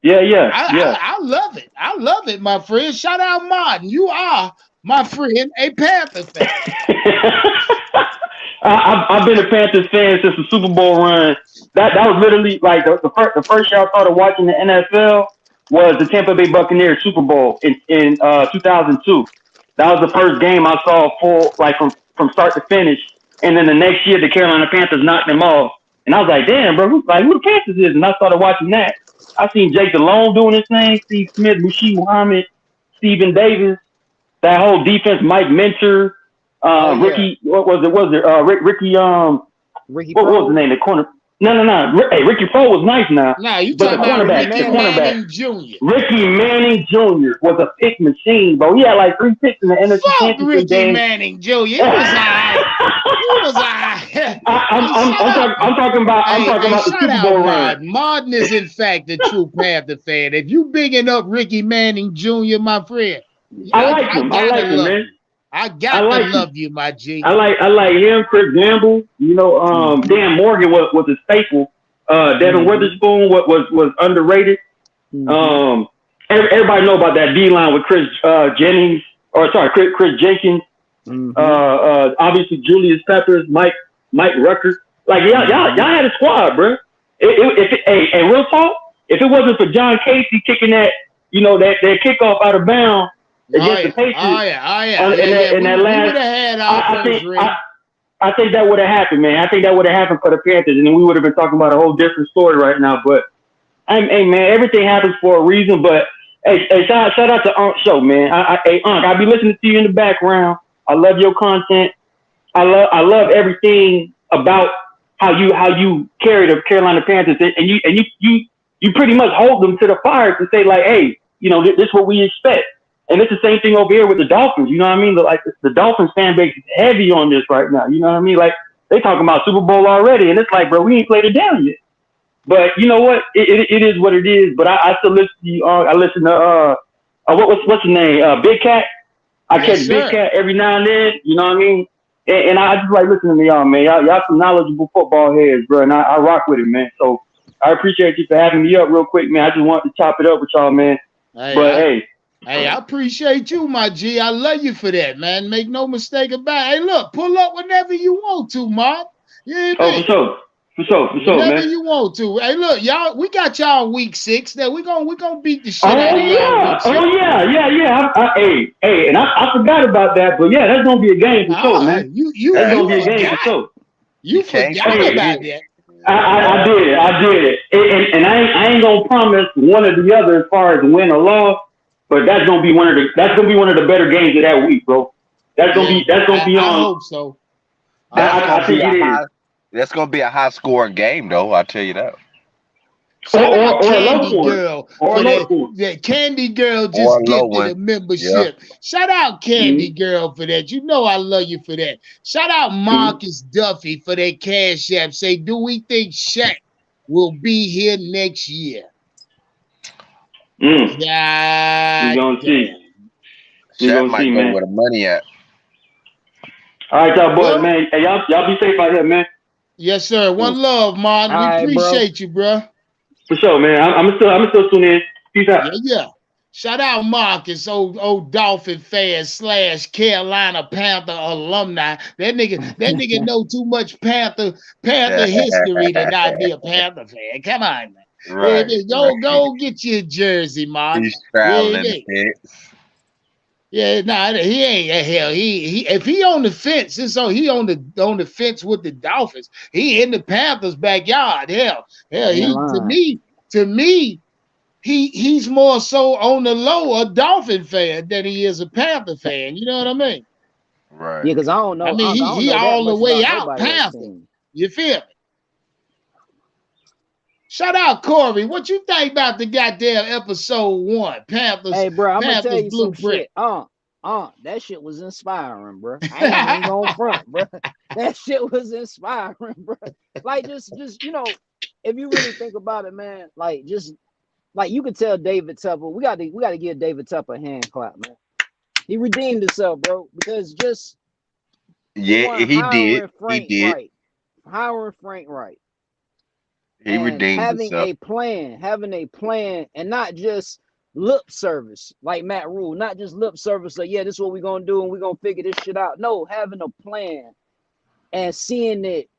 Yeah. I love it. I love it, my friend. Shout out Martin. You are, my friend, a Panther fan. I've been a Panthers fan since the Super Bowl run. That was literally like the first year I started watching the NFL was the Tampa Bay Buccaneers Super Bowl in 2002. That was the first game I saw full, like from start to finish. And then the next year, the Carolina Panthers knocked them off. And I was like, damn, bro, who the Panthers is? And I started watching that. I seen Jake Delhomme doing his thing, Steve Smith, Mushi Muhammad, Stephen Davis, that whole defense, Mike Minter, Ricky, what was it? Ricky, Ricky what was the name? The corner. No. Hey, Ricky Ford was nice now. Nah, you But talking about Ricky Manning Jr. Ricky Manning Jr. was a pick machine, bro. He had like 3 picks in the NFC Fuck Championship Ricky game. Manning Jr. He was alright. I'm talking about the Super Bowl run. Martin is in fact a true Panther fan. If you bigging up Ricky Manning Jr., my friend, I like him, man. I got to love you, my G. I like him, Chris Gamble. You know, Dan Morgan was a staple. Devin Witherspoon was underrated. Everybody know about that D line with Chris Jenkins. Obviously Julius Peppers, Mike Rucker. Like y'all had a squad, bro. And real talk, if it wasn't for John Casey kicking that, that kickoff out of bounds against the Patriots, in that last, I think that would have happened, man. I think that would have happened for the Panthers, and then we would have been talking about a whole different story right now. But hey, man, everything happens for a reason. But hey, shout out to Unc Show, man. Unc, I'll be listening to you in the background. I love your content. I love everything about how you carry the Carolina Panthers, and you pretty much hold them to the fire to say like, hey, this is what we expect. And it's the same thing over here with the Dolphins. You know what I mean? Like the Dolphins fan base is heavy on this right now. You know what I mean? Like they talking about Super Bowl already, and it's like, bro, we ain't played it down yet. But you know what? It is what it is. But I still listen to you. I listen to what's the name? Big Cat. I catch Big Cat every now and then. You know what I mean? And I just like listening to y'all, man. Y'all some knowledgeable football heads, bro. And I rock with it, man. So I appreciate you for having me up real quick, man. I just wanted to chop it up with y'all, man. Hey, I appreciate you, my G. I love you for that, man. Make no mistake about it. Hey, look, pull up whenever you want to, Mark. Yeah, for sure, whenever man. you want to. Hey, look, y'all, we got y'all week 6. That we gonna beat the shit out of y'all. Yeah. And I forgot about that, but yeah, that's gonna be a game for sure, man. That's gonna be a game for sure. You forgot about that. I did. And I ain't gonna promise one or the other as far as win or loss. But that's gonna be one of the better games of that week, bro. That's gonna be on. I hope so. I think it is. That's gonna be a high scoring game, though. I'll tell you that. Or Candy Girl. That Candy Girl just gifted a membership. Yeah. Shout out Candy Girl for that. You know I love you for that. Shout out Marcus Duffy for that cash app. Say, do we think Shaq will be here next year? Yeah, we're gonna see. Shaq might know where the money at. All right, y'all boys, man. Hey, y'all be safe out here, man. Yes, sir. One love, Martin. We appreciate you, bro. For sure, man. I'm still tuning in. Peace out. Yeah. Shout out Marcus, old Dolphin fan / Carolina Panther alumni. That nigga know too much Panther history to not be a Panther fan. Come on, man. Right. Go get your jersey, Mark. He's traveling the fence. Yeah, he ain't hell. He if he on the fence, he on the fence with the Dolphins. He in the Panthers' backyard. Hell, to me, he's more so on the low a Dolphin fan than he is a Panther fan. You know what I mean? Right. Yeah, because I don't know. I mean, he all the way out Panther. You feel me? Shout out Corey. What you think about the goddamn episode 1? Panthers. Hey, bro, I'm gonna tell you some Blueprint. shit. That shit was inspiring, bro. I ain't even going front, bro. That shit was inspiring, bro. Like just if you really think about it, man, like you could tell David Tupper. We got to give David Tupper a hand clap, man. He redeemed himself, bro, because he did. Right. Hiring Frank Reich. He redeemed himself. Having a plan, and not just lip service like Matt Rule, not just lip service. Like, yeah, this is what we're gonna do, and we're gonna figure this shit out. No, having a plan and seeing it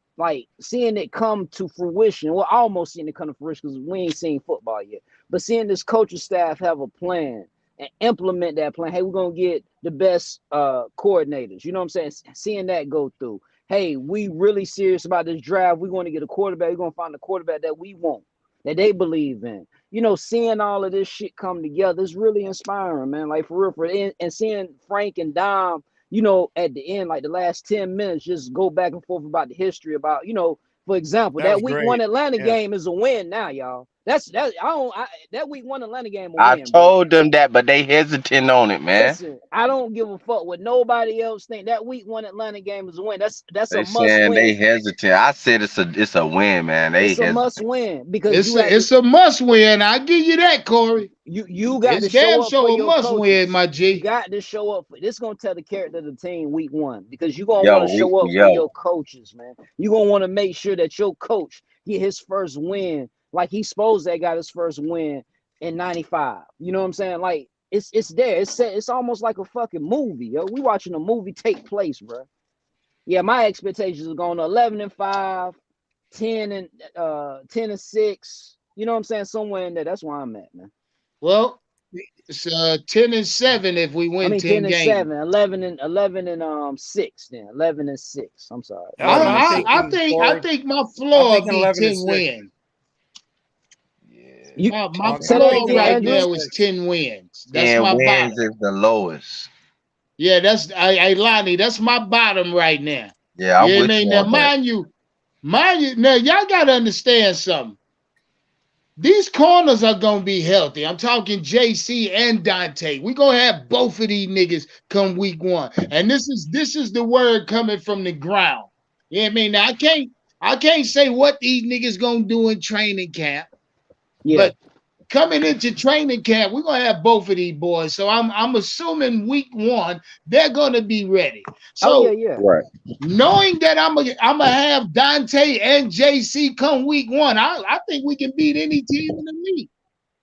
come to fruition. Well, almost seeing it come to fruition because we ain't seen football yet. But seeing this coaching staff have a plan and implement that plan. Hey, we're gonna get the best coordinators. You know what I'm saying? Seeing that go through. Hey, we really serious about this draft. We're going to get a quarterback. We're going to find the quarterback that we want, that they believe in. Seeing all of this shit come together is really inspiring, man. Like, for real. And seeing Frank and Dom, at the end, like the last 10 minutes, just go back and forth about the history, about, For example, That that was week great. 1 Atlanta Yeah. game is a win now, y'all. That week 1 Atlanta game a I win, bro. told them that, but they hesitant on it, man. Listen, I don't give a fuck what nobody else think. That week 1 Atlanta game is a win. That's They a must saying they win. hesitant. I said it's a win, man. They It's a must hesitant. win because you have It's a must win. I give you that, Corey. you got It's to show damn up for sure a your must coaches. win, my You G. got to show up for this. Gonna tell the character of the team week 1 because you're gonna Yo, want to show up for yo, your coaches, man. You're gonna want to make sure that your coach get his first win like he's supposed to got his first win in '95. You know what I'm saying? Like it's there. It's set. It's almost like a fucking movie, yo. We watching a movie take place, bro. Yeah, my expectations are going to 11-5, 10-6. You know what I'm saying? Somewhere in there. That's where I'm at, man. Well, it's 10-7 if we I win mean 10 games. 10-7, 11-6. Then 11-6. I'm sorry. That's what I'm thinking, I Corey. think my floor I'm will thinking be 11 10 and 6. wins. You My say that floor again, right Andrew. now is 10 wins. That's 10 my wins bottom. is the lowest. Yeah, that's Lonnie. That's my bottom right now. Yeah, I'm Yeah, with man. you Now, on that. mind you. Now, y'all gotta understand something. These corners are gonna be healthy. I'm talking JC and Dante. We're gonna have both of these niggas come week 1. And this is the word coming from the ground. Yeah, I mean, now I can't say what these niggas gonna do in training camp, Yeah. but coming into training camp, we're gonna have both of these boys. So I'm assuming week 1 they're gonna be ready. So yeah. Right. knowing that I'm gonna have Dante and JC come week 1, I think we can beat any team in the league.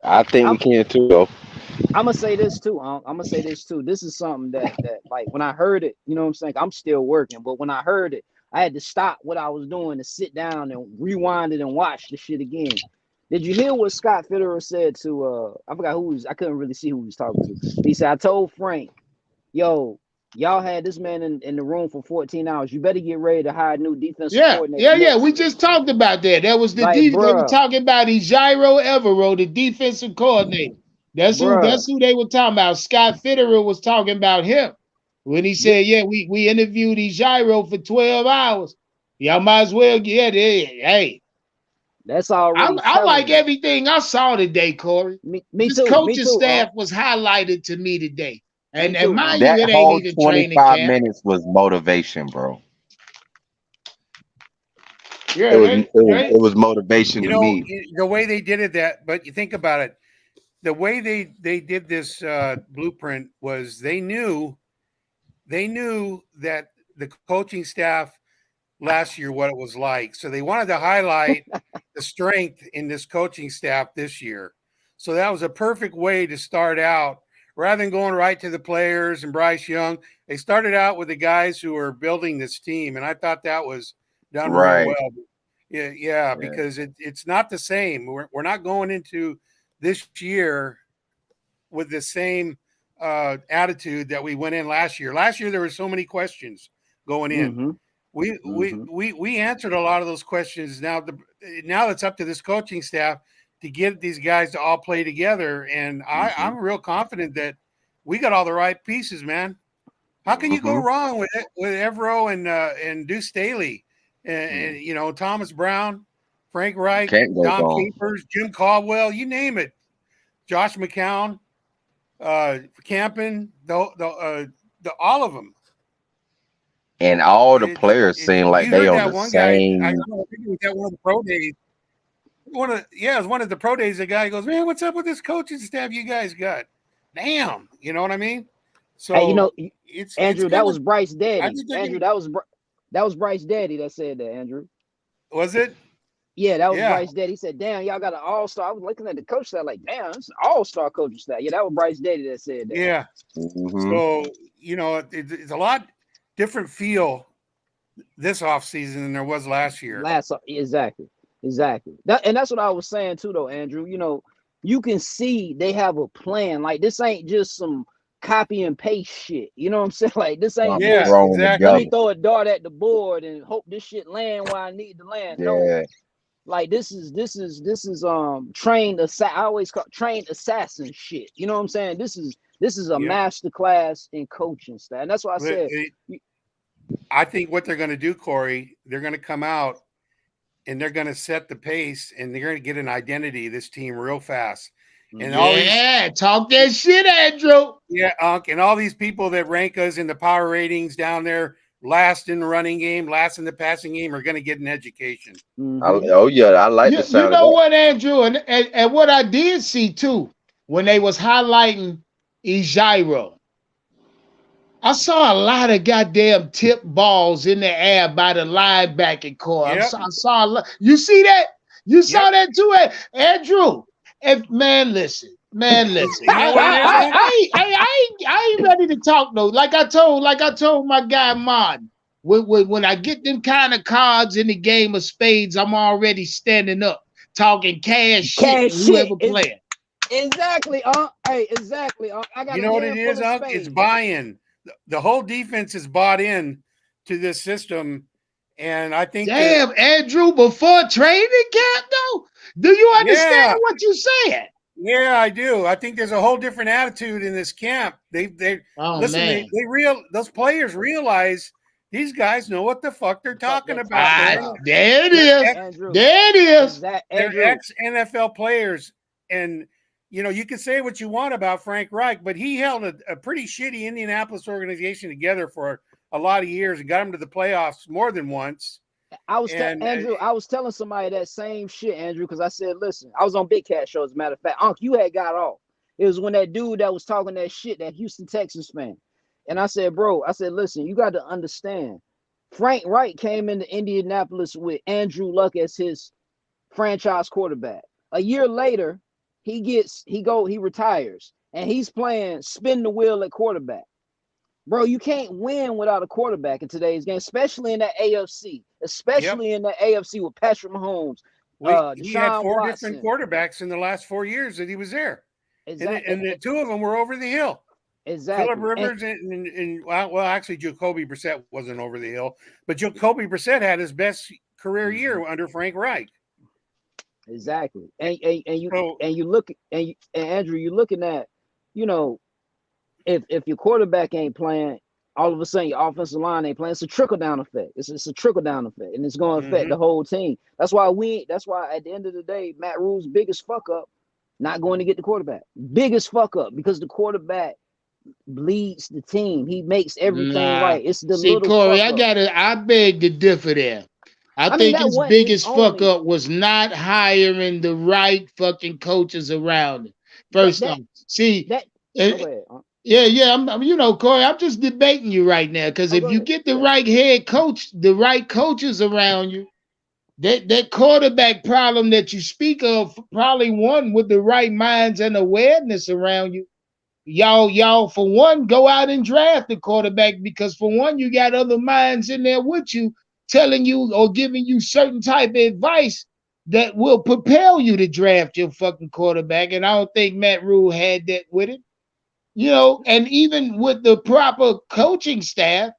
I think we can too, though. I'm gonna say this too. This is something that like when I heard it, you know what I'm saying? I'm still working, but when I heard it, I had to stop what I was doing to sit down and rewind it and watch the shit again. Did you hear what Scott Fitterer said to I forgot who was, I couldn't really see who he was talking to. He said, I told Frank, yo, y'all had this man in the room for 14 hours. You better get ready to hire a new defensive coordinator. Yeah. We just talked about that. That was Like, they were bruh. talking about Ejiro Evero, the defensive coordinator. That's who they were talking about. Scott Fitterer was talking about him when he said, "Yeah, we interviewed Ejiro for 12 hours. Y'all might as well get it. Hey, that's already. I like everything I saw today, Corey. Me this too. coaching Me too, staff was highlighted to me today, and mind That you, it ain't whole even training 25 camp. minutes was motivation, bro. Yeah, it was motivation You to know, me. the way they did it, but you think about it, the way they did this blueprint was they knew that the coaching staff last year what it was like. So they wanted to highlight the strength in this coaching staff this year. So that was a perfect way to start out. Rather than going right to the players and Bryce Young, they started out with the guys who are building this team. And I thought that was done Right. real well. Yeah, because it's not the same. We're not going into this year with the same attitude that we went in last year. Last year, there were so many questions going in. We answered a lot of those questions. Now it's up to this coaching staff to get these guys to all play together. And I'm real confident that we got all the right pieces, man. How can you go wrong with Evero and Deuce Staley and you know, Thomas Brown, Frank Reich, Dom Capers, Jim Caldwell, you name it, Josh McCown, Campen, all of them. And all the players seem like they on the same. I don't know, I think it was at one of the pro days. It was one of the pro days. The guy goes, "Man, what's up with this coaching staff you guys got?" Damn, you know what I mean? So hey, you know, it's Andrew, that was Bryce Daddy. Andrew, that was Bryce Daddy that said that. Andrew, was it? Yeah, that was Bryce Daddy. He said, "Damn, y'all got an all-star." I was looking at the coach staff like, "Damn, it's an all-star coaching staff." Yeah, that was Bryce Daddy that said that. Yeah. So you know, it's a lot different feel this offseason than there was last year. Exactly. That's what I was saying too, though, Andrew. You know, you can see they have a plan. Like, this ain't just some copy and paste shit. You know what I'm saying? Like, this ain't just exactly. Let me throw a dart at the board and hope this shit land where I need to land. No. Like, this is trained I always call trained assassin shit. You know what I'm saying? This is a master class in coaching style. And that's why I said I think what they're going to do, Corey, they're going to come out and they're going to set the pace, and they're going to get an identity of this team real fast. And all these, talk that shit, Andrew. Yeah, and all these people that rank us in the power ratings down there, last in the running game, last in the passing game, are going to get an education. Oh yeah, I like the sound. You know what, Andrew, and what I did see too when they was highlighting Ejiro, I saw a lot of goddamn tip balls in the air by the linebacking core. Yep. I saw a lot. You see that? You saw that too, Andrew. Man, listen. I ain't ready to talk though. Like I told my guy Mon, when I get them kind of cards in the game of spades, I'm already standing up talking cash shit to whoever playing. Exactly, Hey, exactly, I got. You know what it is, It's buy-in. The whole defense is bought in to this system, and I think. Damn, Andrew, before training camp, though, do you understand what you're saying? Yeah, I do. I think there's a whole different attitude in this camp. Those players realize these guys know what the fuck they're talking about. There it is. There it is. They're ex-NFL players, and you can say what you want about Frank Reich, but he held a pretty shitty Indianapolis organization together for a lot of years and got them to the playoffs more than once. Andrew, I was telling somebody that same shit, Andrew, because I said, listen, I was on Big Cat Show, as a matter of fact. You had got off. It was when that dude that was talking that shit, that Houston Texans fan. And I said, bro, listen, you got to understand. Frank Reich came into Indianapolis with Andrew Luck as his franchise quarterback. A year later, he retires, and he's playing spin the wheel at quarterback. Bro, you can't win without a quarterback in today's game, especially in the AFC, in the AFC with Patrick Mahomes. He had four different quarterbacks in the last 4 years that he was there. Exactly. And the two of them were over the hill. Exactly. Phillip Rivers actually, Jacoby Brissett wasn't over the hill, but Jacoby Brissett had his best career year under Frank Reich. Exactly. And Andrew, you're looking at, if your quarterback ain't playing, all of a sudden your offensive line ain't playing. It's a trickle down effect. It's a trickle down effect, and it's going to affect the whole team. That's why at the end of the day, Matt Rule's biggest fuck up, not going to get the quarterback. Biggest fuck up, because the quarterback bleeds the team. He makes everything right. It's the little Corey, fuck up. I beg to differ there. I think his biggest fuck up was not hiring the right fucking coaches around him. First off, Corey, I'm just debating you right now, because if you get the right head coach, the right coaches around you, that quarterback problem that you speak of, probably one with the right minds and awareness around you. Y'all, for one, go out and draft the quarterback, because for one, you got other minds in there with you, telling you or giving you certain type of advice that will propel you to draft your fucking quarterback. And I don't think Matt Rule had that with him. And even with the proper coaching staff,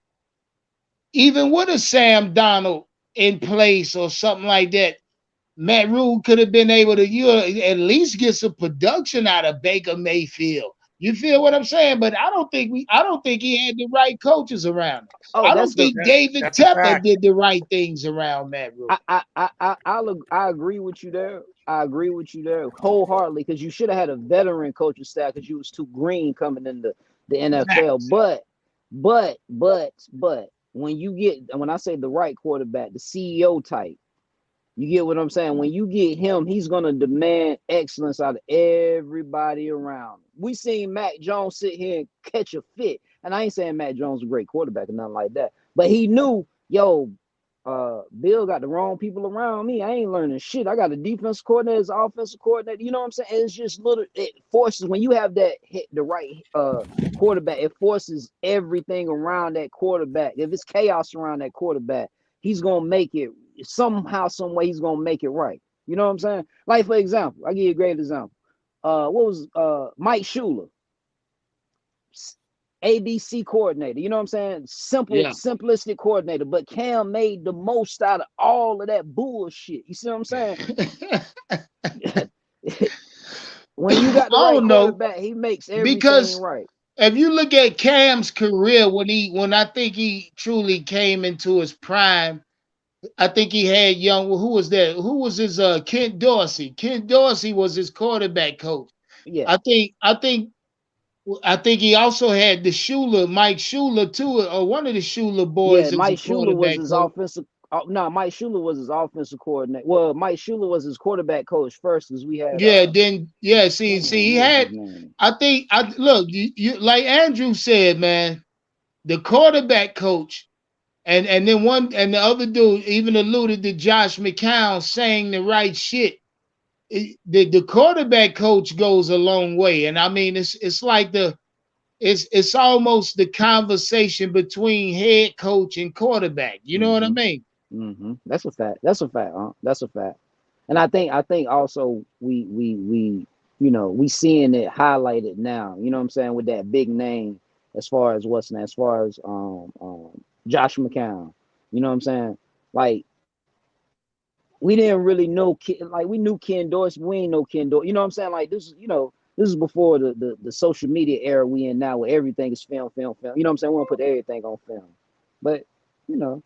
even with a Sam Darnold in place or something like that, Matt Rule could have been able to at least get some production out of Baker Mayfield. You feel what I'm saying? But I don't think he had the right coaches around him. I don't think David Tepper did the right things around Matt Rule. I agree with you there. I agree with you there wholeheartedly, because you should have had a veteran coaching staff, because you was too green coming into the NFL. But when I say the right quarterback, the CEO type, you get what I'm saying? When you get him, he's going to demand excellence out of everybody around. We seen Mac Jones sit here and catch a fit. And I ain't saying Mac Jones is a great quarterback or nothing like that. But he knew, Bill got the wrong people around me. I ain't learning shit. I got a defense coordinator, offensive coordinator. You know what I'm saying? It's just it forces, when you have the right quarterback, it forces everything around that quarterback. If it's chaos around that quarterback, he's going to make it somehow, some way. He's going to make it right. You know what I'm saying? Like, for example, I'll give you a great example. What was Mike Shula? ABC coordinator, you know what I'm saying? Simplistic coordinator, but Cam made the most out of all of that bullshit. You see what I'm saying? When you got the right quarterback, he makes everything right. If you look at Cam's career, when I think he truly came into his prime, I think he had Young. Who was that? Who was his Kent Dorsey? Kent Dorsey was his quarterback coach. Yeah, I think he also had the Shula, Mike Shula too, or one of the Shula yeah. boys as a Mike Shula was quarterback his coach. offensive. No, Mike Shula was his offensive coordinator. Well, Mike Shula was his quarterback coach first, because we had Yeah, then yeah, see, damn, he what was his had. name? I look, you like Andrew said, man, the quarterback coach, and then one and the other dude even alluded to Josh McCown saying the right shit. The quarterback coach goes a long way, and I mean it's like it's almost the conversation between head coach and quarterback. You know what I Mm-hmm. mean? Mm-hmm. That's a fact. That's a fact. That's a fact. And I think also we we seeing it highlighted now. You know what I'm saying, with that big name, as far as Josh McCown. You know what I'm saying? Like, we didn't really know like, we knew Ken Dorsey, we ain't know Ken Dorsey. You know what I'm saying? Like, this is before the social media era we in now, where everything is film. You know what I'm saying? We want to put everything on film. But you know,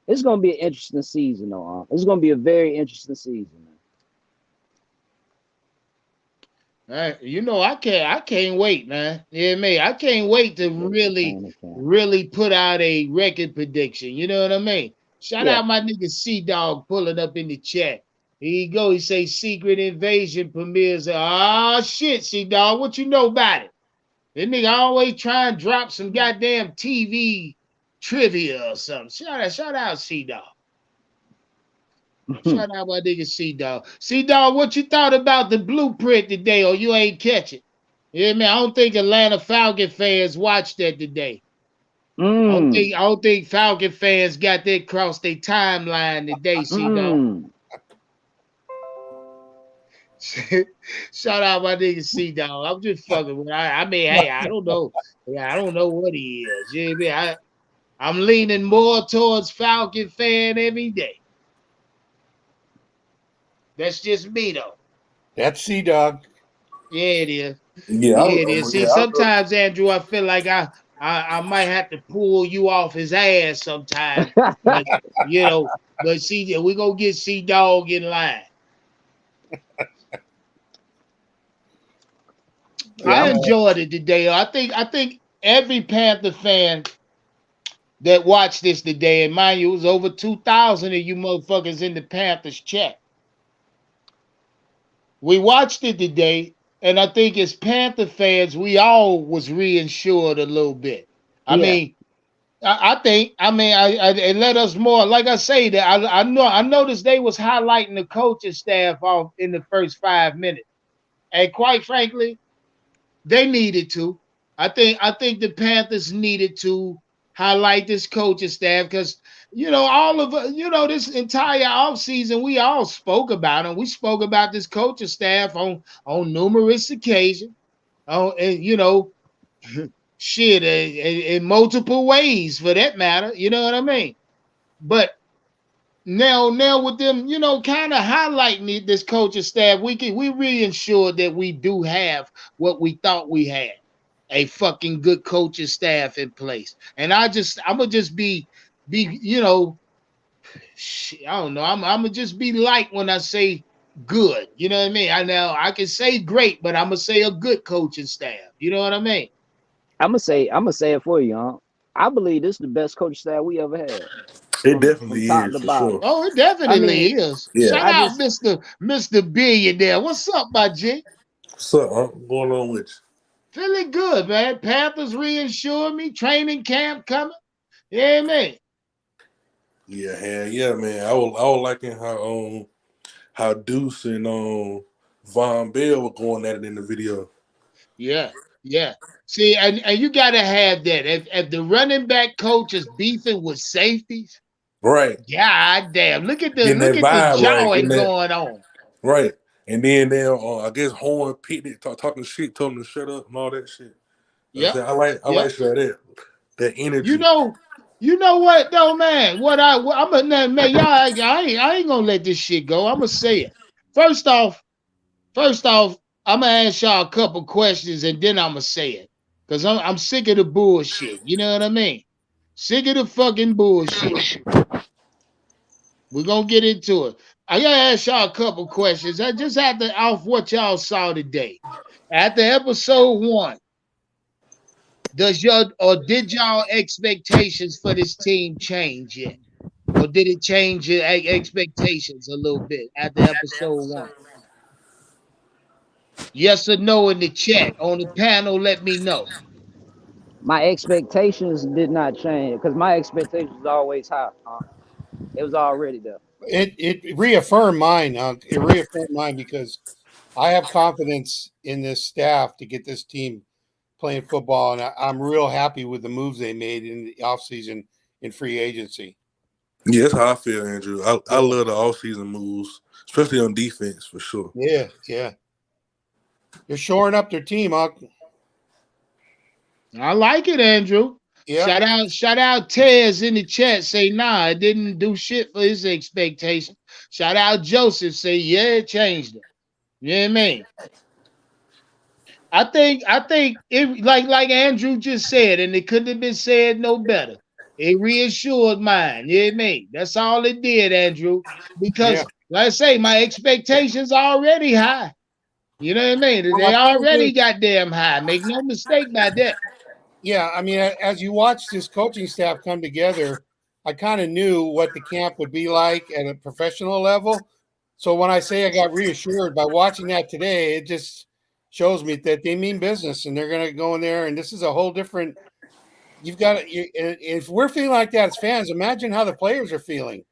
it's gonna be an interesting season, though. It's gonna be a very interesting season. I can't wait, man. Yeah, me. I can't wait to really put out a record prediction. You know what I mean? Shout Yeah. out my nigga C Dog pulling up in the chat. Here you go. He say Secret Invasion premieres. Ah, shit, C Dog. What you know about it? That nigga always try and drop some goddamn TV trivia or something. Shout out C Dog. Shout out my nigga C Dog. C Dog, what you thought about the blueprint today, or you ain't catch it? Yeah, man. I don't think Atlanta Falcon fans watched that today. I don't think Falcon fans got that across their timeline today, C Dog. Shout out my nigga C Dog. I'm just fucking with. I mean, hey, I don't know. Yeah, I don't know what he is. You know what I mean? I'm leaning more towards Falcon fan every day. That's just me though. That's C Dog. Yeah, it is. Yeah, It is. See, sometimes Andrew, I feel like I might have to pull you off his ass sometime. But but see, we gonna get C Dog in line. I enjoyed it today. I think every Panther fan that watched this today, and mind you, it was over 2,000 of you motherfuckers in the Panthers chat. We watched it today, and I think as Panther fans, we all was reassured a little bit. I mean, it let us more. Like I say, that I noticed they was highlighting the coaching staff off in the first 5 minutes, and quite frankly, they needed to. I think the Panthers needed to highlight this coaching staff, because all of this entire offseason we all spoke about them. We spoke about this coaching staff on numerous occasions. Shit, in multiple ways for that matter. You know what I mean? But now with them, kind of highlighting this coaching staff, we really ensured that we do have what we thought we had. A fucking good coaching staff in place. And I'm gonna just be I don't know. I'm gonna just be light when I say good. You know what I mean? I can say great, but I'm gonna say a good coaching staff. You know what I mean? I'm gonna say it for you, huh? I believe this is the best coaching staff we ever had. It definitely top is, to for bottom. sure. Oh, it definitely is. Yeah. Shout out Mr. Billionaire. What's up, my G? What's up? What's going on with you? Feeling good, man. Panthers reassure me. Training camp coming. Yeah, man. Yeah, hell yeah, man. I was liking how Deuce and Von Bell were going at it in the video. Yeah. See, and you gotta have that. If the running back coach is beefing with safeties, right? God damn! Look at the vibe, jawing going on. Right, and then I guess Horn picked it, talking shit, told him to shut up and all that shit. Yeah, I like that energy. You know what though, man? I'm gonna man, y'all, I ain't gonna let this shit go. I'm gonna say it. First off, I'm gonna ask y'all a couple questions and then I'm gonna say it, because I'm sick of the bullshit. You know what I mean? Sick of the fucking bullshit. We're gonna get into it. I gotta ask y'all a couple questions. I just had to off what y'all saw today. After episode 1, did y'all expectations for this team change yet? Or did it change your expectations a little bit after episode 1? Yes or no in the chat on the panel, let me know. My expectations did not change because my expectations was always high. It was already there. It reaffirmed mine. It reaffirmed mine because I have confidence in this staff to get this team playing football, and I'm real happy with the moves they made in the offseason in free agency. Yeah, that's how I feel, Andrew. I Yeah. love the off-season moves, especially on defense for sure. Yeah, yeah. They're shoring up their team, Huck. I like it, Andrew. Yeah. Shout out Tez in the chat. Say nah, it didn't do shit for his expectation. Shout out Joseph. Say yeah, it changed it. You know what I mean? I think it like Andrew just said, and it couldn't have been said no better. It reassured mine. You know what I mean? That's all it did, Andrew. Because like I say, my expectations are already high. You know what I mean? Well, They my point already is- goddamn high. Make no mistake about that. Yeah, I mean, as you watch this coaching staff come together, I kind of knew what the camp would be like at a professional level. So when I say I got reassured by watching that today, it just shows me that they mean business and they're going to go in there. And this is a whole different. You've got if we're feeling like that as fans, imagine how the players are feeling,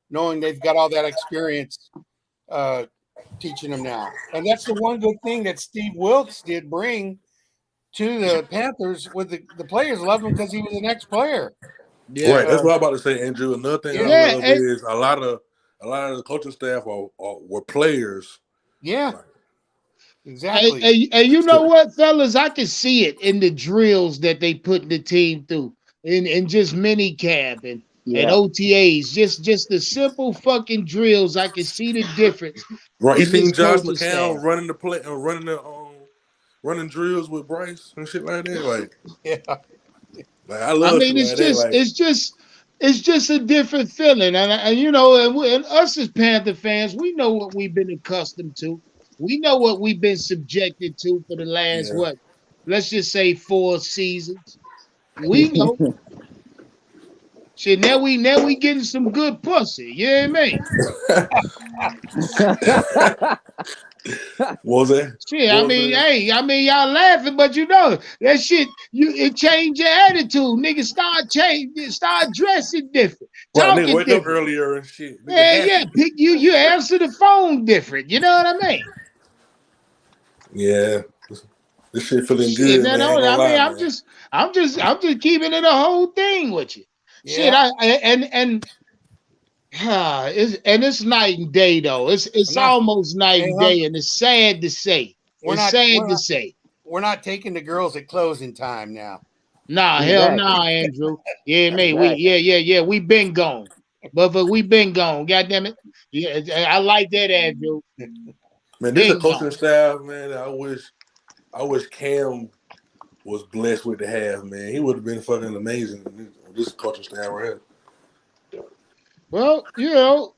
knowing they've got all that experience teaching them now. And that's the one good thing that Steve Wilkes did bring to the Panthers. With the players love him because he was an ex-player. Yeah. Right, that's what I'm about to say, Andrew. Another thing I love is a lot of the coaching staff were players. Yeah, exactly. And you know what, fellas? I can see it in the drills that they put the team through, in just mini camp and OTAs, just the simple fucking drills. I can see the difference. Right, you seen Josh coaching McCown staff. running the play, running drills with Bryce and shit like that. Like, yeah, like I love. I mean, shit like that. it's just a different feeling, and you know, and us as Panther fans, we know what we've been accustomed to. We know what we've been subjected to for the last let's just say 4 seasons. We know. Shit, now we getting some good pussy. You know what I mean? What was that? Shit, I mean, y'all laughing, but you know that shit. It change your attitude, nigga. Start dressing different, Right, talking nigga, wake different. up earlier and shit. Yeah. Pick you answer the phone different. You know what I mean? Yeah, this shit feeling good, man. I'm just keeping it a whole thing with you. Yeah. Shit, it's night and day though. It's almost night and day, and it's sad to say. We're not taking the girls at closing time now. Nah, hell nah, Andrew. Yeah, mate. We been gone. But we been gone. God damn it. Yeah, I like that, Andrew. Man, this is a coaching staff, man. I wish Cam was blessed with the half, man. He would have been fucking amazing. This coaching staff right here. Well, you know,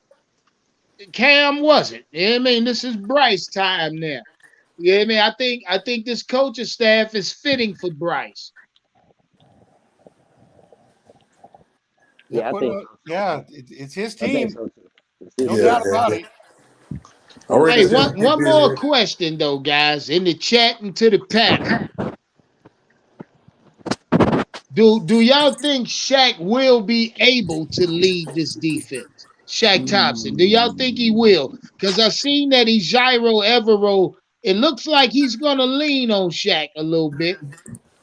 Cam wasn't. You know what I mean? This is Bryce time now. You know what I mean? I think this coaching staff is fitting for Bryce. Yeah, I think. Yeah, it's his team. So no doubt about it. Hey, one more question though, guys, in the chat and to the panel. Do y'all think Shaq will be able to lead this defense? Shaq Thompson. Do y'all think he will? Because I've seen that Ejiro Evero, it looks like he's gonna lean on Shaq a little bit.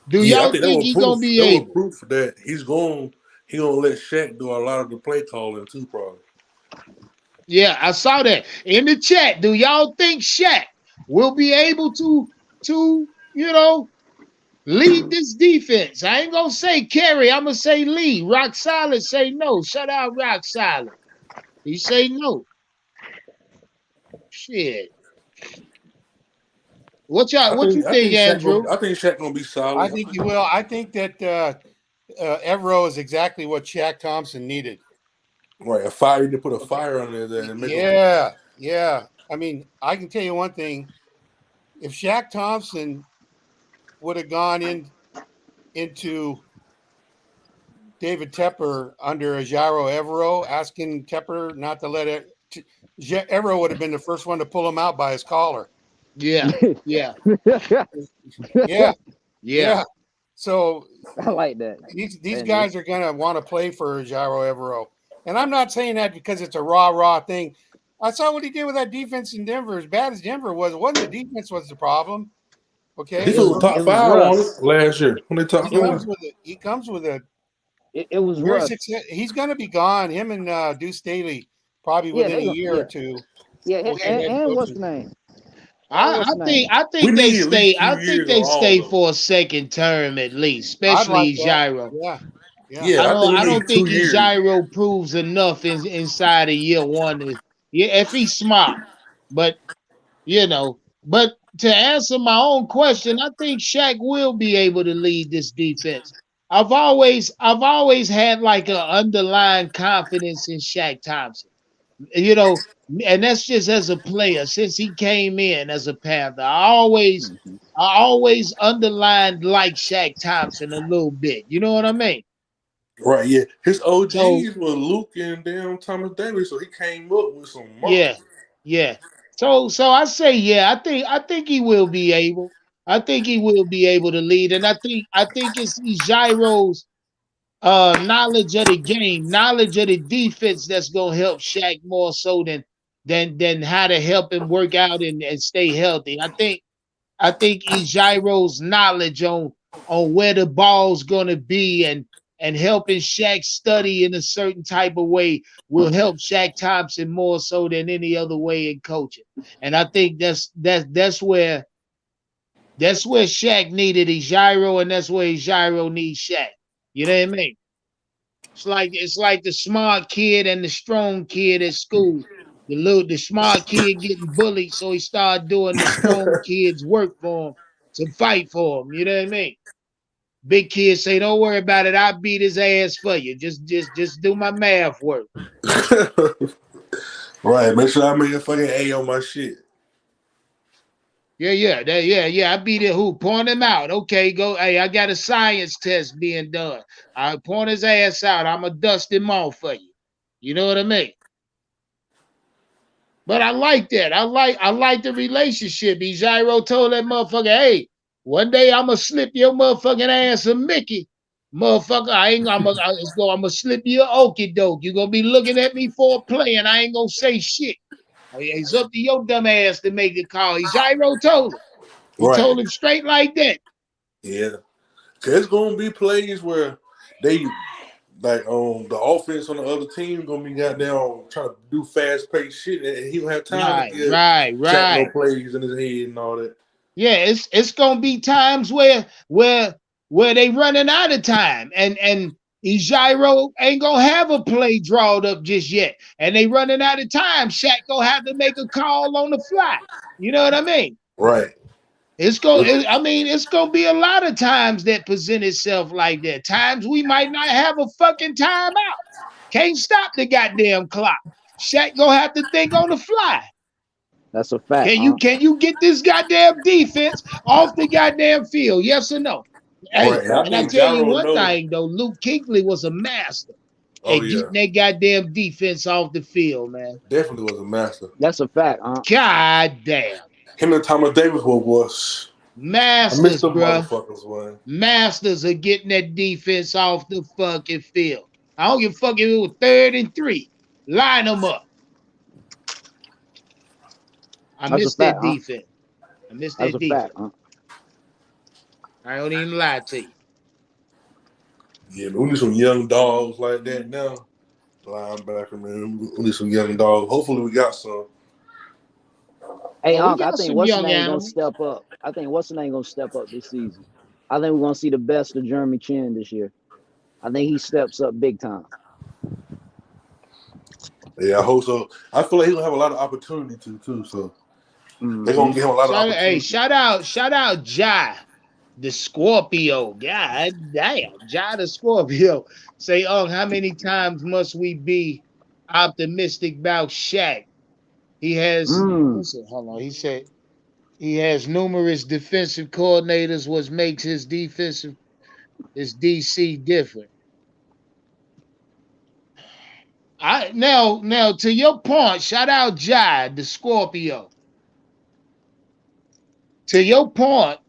Do y'all think he's gonna be able? Proof that he gonna let Shaq do a lot of the play calling too, probably. Yeah, I saw that in the chat. Do y'all think Shaq will be able to lead this defense? I ain't gonna say carry. I'm gonna say lead. Rock Solid say no. Shout out Rock Solid. He say no. Shit. What you think, Andrew? I think Shaq gonna be solid. I think he will. I think that Evero is exactly what Shaq Thompson needed. Right, a fire. You put a fire on there and make Yeah. I mean, I can tell you one thing. If Shaq Thompson would have gone into David Tepper under Ejiro Evero, asking Tepper not to let it, Evero would have been the first one to pull him out by his collar. Yeah. Yeah. Yeah. So I like that. These guys are going to want to play for Ejiro Evero. And I'm not saying that because it's a raw thing. I saw what he did with that defense in Denver. As bad as Denver was, it wasn't the defense was the problem. Okay. He was top 5 on it last year. When they top 5. He comes with a it was rough. He's going to be gone. Him and Deuce Staley probably within a year or two. Yeah, and what's the name? I think they stay. I think they stay for a second term at least, especially Ejiro. Yeah. I don't think Ejiro proves enough inside of year one. If he's smart, but But to answer my own question, I think Shaq will be able to lead this defense. I've always had like an underlying confidence in Shaq Thompson. And that's just as a player since he came in as a Panther. I always underlined like Shaq Thompson a little bit. You know what I mean? Right, yeah. His OGs were Luke and damn Thomas Davis, so he came up with some money. Yeah. So I say, I think he will be able. I think he will be able to lead, and I think it's Ejiro's knowledge of the game, knowledge of the defense that's gonna help Shaq more so than how to help him work out and stay healthy. I think Ejiro's knowledge on where the ball's gonna be and helping Shaq study in a certain type of way will help Shaq Thompson more so than any other way in coaching. And I think that's where Shaq needed Ejiro, and that's where Ejiro needs Shaq. You know what I mean? It's like the smart kid and the strong kid at school. The smart kid getting bullied, so he started doing the strong kid's work for him to fight for him. You know what I mean? Big kid say, "Don't worry about it. I'll beat his ass for you. Just do my math work." Right. Make sure I make a fucking A on my shit. Yeah. I beat it. Who? Point him out. Okay, go. Hey, I got a science test being done. I point his ass out. I'ma dust him off for you. You know what I mean? But I like that. I like the relationship. Ejiro told that motherfucker, "Hey, one day I'ma slip your motherfucking ass a Mickey. Motherfucker, I'ma slip you an okie doke. You're gonna be looking at me for a play, and I ain't gonna say shit. It's up to your dumb ass to make the call." Ejiro told him. He told him straight like that. Yeah. Cause it's gonna be plays where they like the offense on the other team gonna be goddamn trying to do fast paced shit, and he don't have time to get Shaq no plays in his head and all that. Yeah, it's gonna be times where they running out of time, and Ejiro ain't gonna have a play drawed up just yet, and they running out of time. Shaq gonna have to make a call on the fly. You know what I mean? Right. It's gonna be a lot of times that present itself like that. Times we might not have a fucking timeout. Can't stop the goddamn clock. Shaq gonna have to think on the fly. That's a fact. Can you get this goddamn defense off the goddamn field? Yes or no? Hey, and I tell you one thing though, Luke Kuechly was a master at getting that goddamn defense off the field, man. Definitely was a master. That's a fact. God damn. Him and Thomas Davis was masters, bro. Motherfuckers, masters of getting that defense off the fucking field. I don't give a fuck if it was 3rd and 3. Line them up. I miss that defense. I miss that defense. I don't even lie to you. Yeah, but we need some young dogs like that now. Linebacker, man. We need some young dogs. Hopefully we got some. Hey, Unc, I think what's the name gonna step up. I think what's the name gonna step up this season. I think we're gonna see the best of Jeremy Chin this year. I think he steps up big time. Yeah, I hope so. I feel like he'll have a lot of opportunity too. So they're gonna give him a lot of opportunity. Hey, shout out Jai, the Scorpio. God damn, Jai the Scorpio. Say, how many times must we be optimistic about Shaq. He has, listen, hold on. He said he has numerous defensive coordinators, which makes his DC different. Now to your point, shout out Jai, the Scorpio. To your point,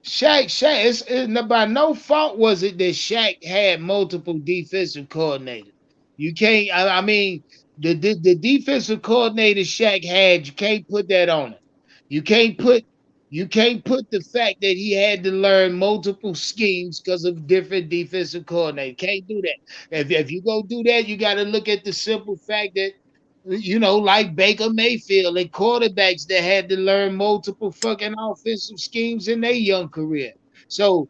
Shaq, it's by no fault was it that Shaq had multiple defensive coordinators. You can't, I mean, the defensive coordinator Shaq had, you can't put that on it. You can't put the fact that he had to learn multiple schemes because of different defensive coordinators. Can't do that. If you go do that, you got to look at the simple fact that, like Baker Mayfield and quarterbacks that had to learn multiple fucking offensive schemes in their young career. So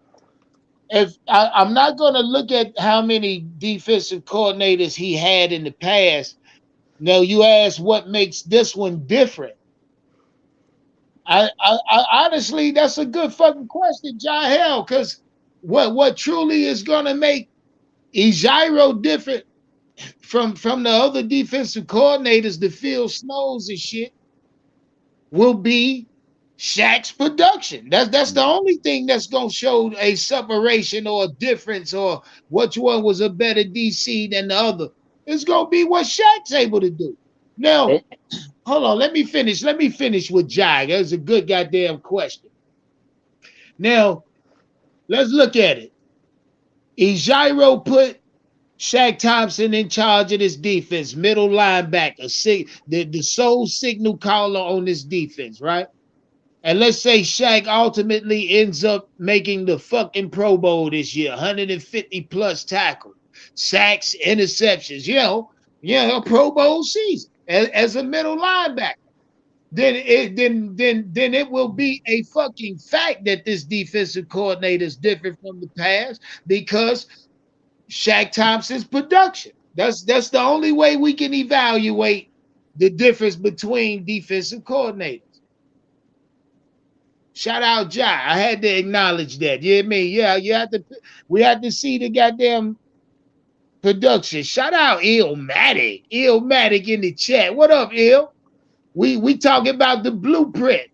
if I'm not going to look at how many defensive coordinators he had in the past. No, you ask what makes this one different. I honestly, that's a good fucking question, Jahel, because what truly is going to make Ejiro different from the other defensive coordinators, the Phil Snows and shit, will be Shaq's production. That's the only thing that's gonna show a separation or a difference or which one was a better DC than the other. It's gonna be what Shaq's able to do. Now, hold on, let me finish with Jai. That's a good goddamn question. Now, let's look at it. Ejiro put Shaq Thompson in charge of this defense, middle linebacker, the sole signal caller on this defense, right? And let's say Shaq ultimately ends up making the fucking Pro Bowl this year, 150 plus tackles, sacks, interceptions, a Pro Bowl season as a middle linebacker. Then it will be a fucking fact that this defensive coordinator is different from the past because Shaq Thompson's production. That's the only way we can evaluate the difference between defensive coordinators. Shout out Jai. I had to acknowledge that. You know what I mean? Yeah, we had to see the goddamn production. Shout out Illmatic. Illmatic in the chat. What up, Ill? We talking about the blueprint.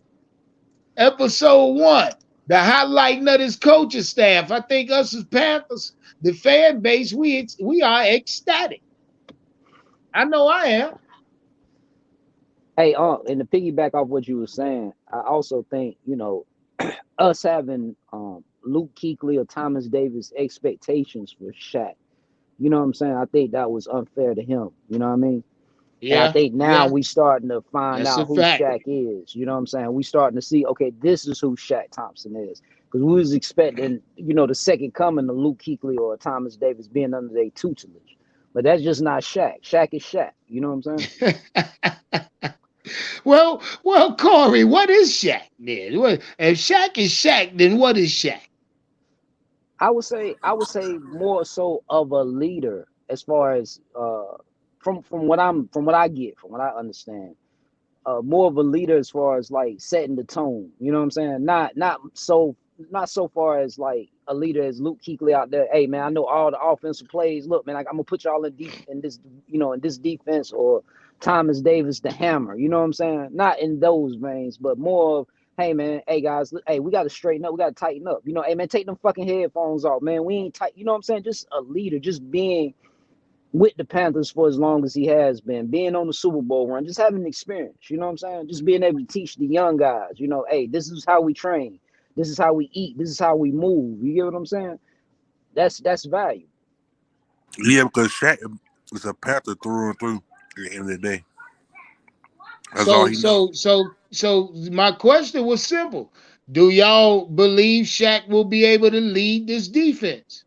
Episode 1. The highlighting of this coaching staff. I think us as Panthers, the fan base, we are ecstatic. I know I am. Hey, and to piggyback off what you were saying, I also think, us having Luke Kuechly or Thomas Davis expectations for Shaq, you know what I'm saying? I think that was unfair to him. You know what I mean? Yeah. And I think now we starting to find out who Shaq is. You know what I'm saying? We starting to see, okay, this is who Shaq Thompson is. Because we was expecting, the second coming of Luke Kuechly or Thomas Davis being under their tutelage. But that's just not Shaq. Shaq is Shaq. You know what I'm saying? Well, Corey, what is Shaq then? If Shaq is Shaq, then what is Shaq? I would say more so of a leader as far as from what I get, from what I understand. More of a leader as far as like setting the tone. You know what I'm saying? Not so far as like a leader as Luke Kuechly out there. Hey man, I know all the offensive plays. Look, man, I'm gonna put y'all in this defense, or Thomas Davis the hammer. You know what I'm saying? Not in those veins, but more of, hey man, hey guys, hey, we gotta straighten up, we gotta tighten up. Hey man, take them fucking headphones off, man. We ain't tight. You know what I'm saying? Just a leader, just being with the Panthers for as long as he has been, being on the Super Bowl run, just having experience. You know what I'm saying? Just being able to teach the young guys. Hey, this is how we train. This is how we eat. This is how we move. You get what I'm saying? That's value. Yeah, because Shaq is a Panther through and through at the end of the day. That's all he knows. So my question was simple. Do y'all believe Shaq will be able to lead this defense?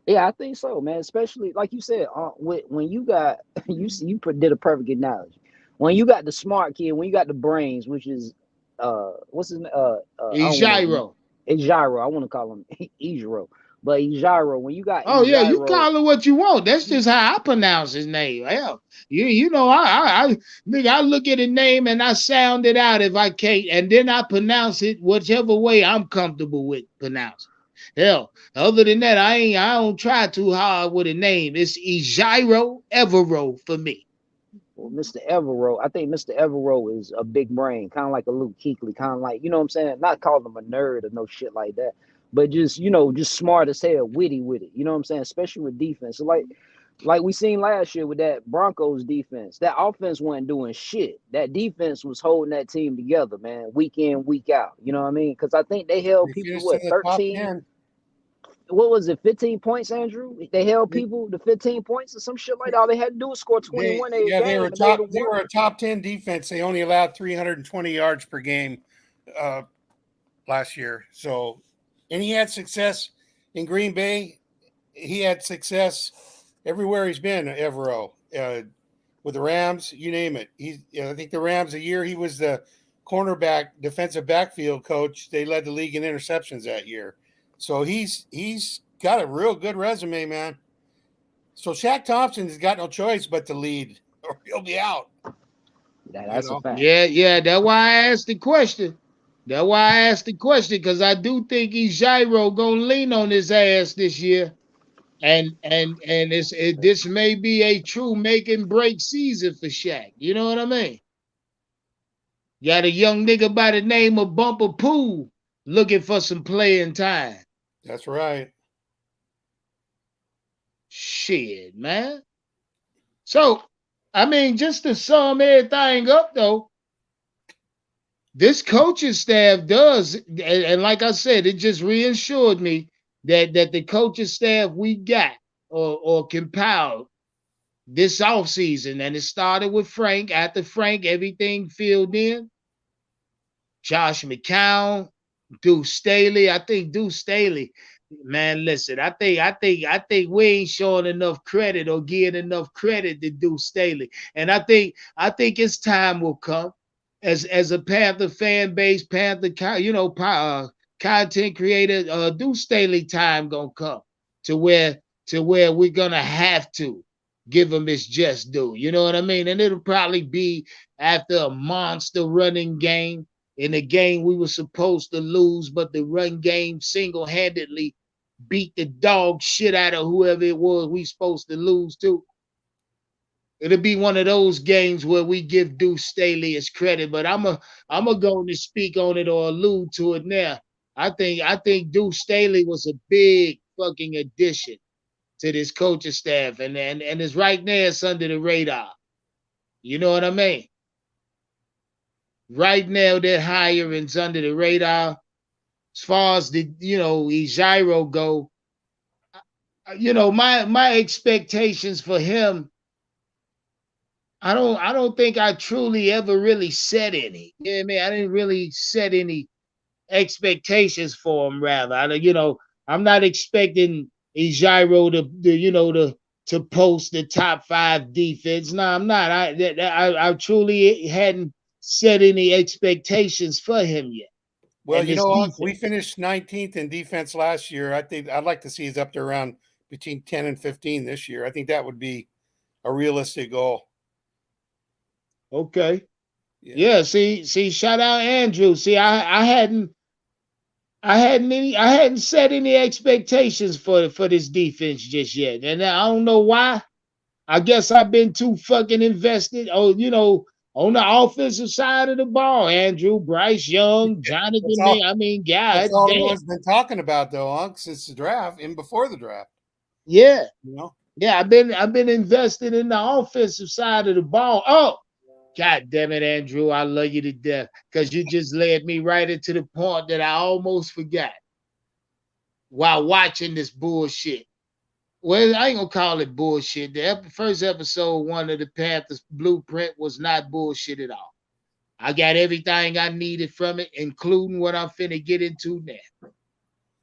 Yeah, I think so, man. Especially like you said, when you got you did a perfect analogy. When you got the smart kid, when you got the brains, which is what's his name? Ejiro. Ejiro. I want to call him Ejiro. But Ejiro, when you got yeah, you call it what you want. That's just how I pronounce his name. Hell, I look at a name and I sound it out if I can't, and then I pronounce it whichever way I'm comfortable with pronouncing. Hell, other than that, I don't try too hard with a name. It's Ejiro Evero for me. Well, Mr. Evero, I think Mr. Evero is a big brain, kind of like a Luke Kuechly, kind of like, you know what I'm saying? Not calling him a nerd or no shit like that, but just, you know, just smart as hell, witty with it. You know what I'm saying? Especially with defense. So like we seen last year with that Broncos defense, that offense wasn't doing shit. That defense was holding that team together, man, week in, week out. You know what I mean? Because I think they held They people to finished in what, the top 13? 10. What was it, 15 points, Andrew? They held people to 15 points or some shit like that. All they had to do was score 21 a They game, were and they would have they won. were a top 10 defense. They only allowed 320 yards per game last year. So, and he had success in Green Bay. He had success everywhere he's been. Evero with the Rams, you name it. I think the Rams, a year he was the cornerback defensive backfield coach. They led the league in interceptions that year. So he's got a real good resume, man. So Shaq Thompson has got no choice but to lead, or he'll be out. That's a fact. Yeah. That's why I asked the question. Because I do think Ejiro gonna lean on his ass this year, and this may be a true make and break season for Shaq. You know what I mean? Got a young nigga by the name of Bumper Pool looking for some playing time. That's right. Shit, man. So, I mean, just to sum everything up, though, this coaching staff does, and like I said, it just reassured me that the coaching staff we got or compiled this offseason, and it started with Frank. After Frank, everything filled in. Josh McCown, Deuce Staley. I think Deuce Staley, man, listen, I think we ain't showing enough credit or giving enough credit to Deuce Staley. And I think its time will come as a Panther fan base, Panther, content creator, Deuce Staley time gonna come to where we're gonna have to give him his just due. You know what I mean? And it'll probably be after a monster running game in a game we were supposed to lose, but the run game single-handedly beat the dog shit out of whoever it was we supposed to lose to. It'll be one of those games where we give Deuce Staley his credit, but I'm going to speak on it or allude to it now. I think Deuce Staley was a big fucking addition to this coaching staff, and it's right there. It's under the radar. You know what I mean? Right now, their hiring's under the radar. As far as the Ejiro go, my expectations for him, I don't think I truly ever really set any. You know what I mean? I didn't really set any expectations for him. Rather, I'm not expecting Ejiro to post the top 5 defense. No, I'm not. I truly hadn't set any expectations for him yet. Well, we finished 19th in defense last year. I think I'd like to see us up to around between 10 and 15 this year. I think that would be a realistic goal. Okay. Yeah. See, shout out Andrew. See, I hadn't set any expectations for this defense just yet, and I don't know why. I guess I've been too fucking invested. On the offensive side of the ball, Andrew, Bryce Young, Jonathan. God that's all damn. everyone's been talking about, though, since the draft and before the draft. Yeah, yeah. I've been invested in the offensive side of the ball. Oh, God damn it, Andrew! I love you to death because you just led me right into the point that I almost forgot while watching this bullshit. Well, I ain't gonna call it bullshit. The first episode 1 of the Panthers Blueprint was not bullshit at all. I got everything I needed from it, including what I'm finna get into now.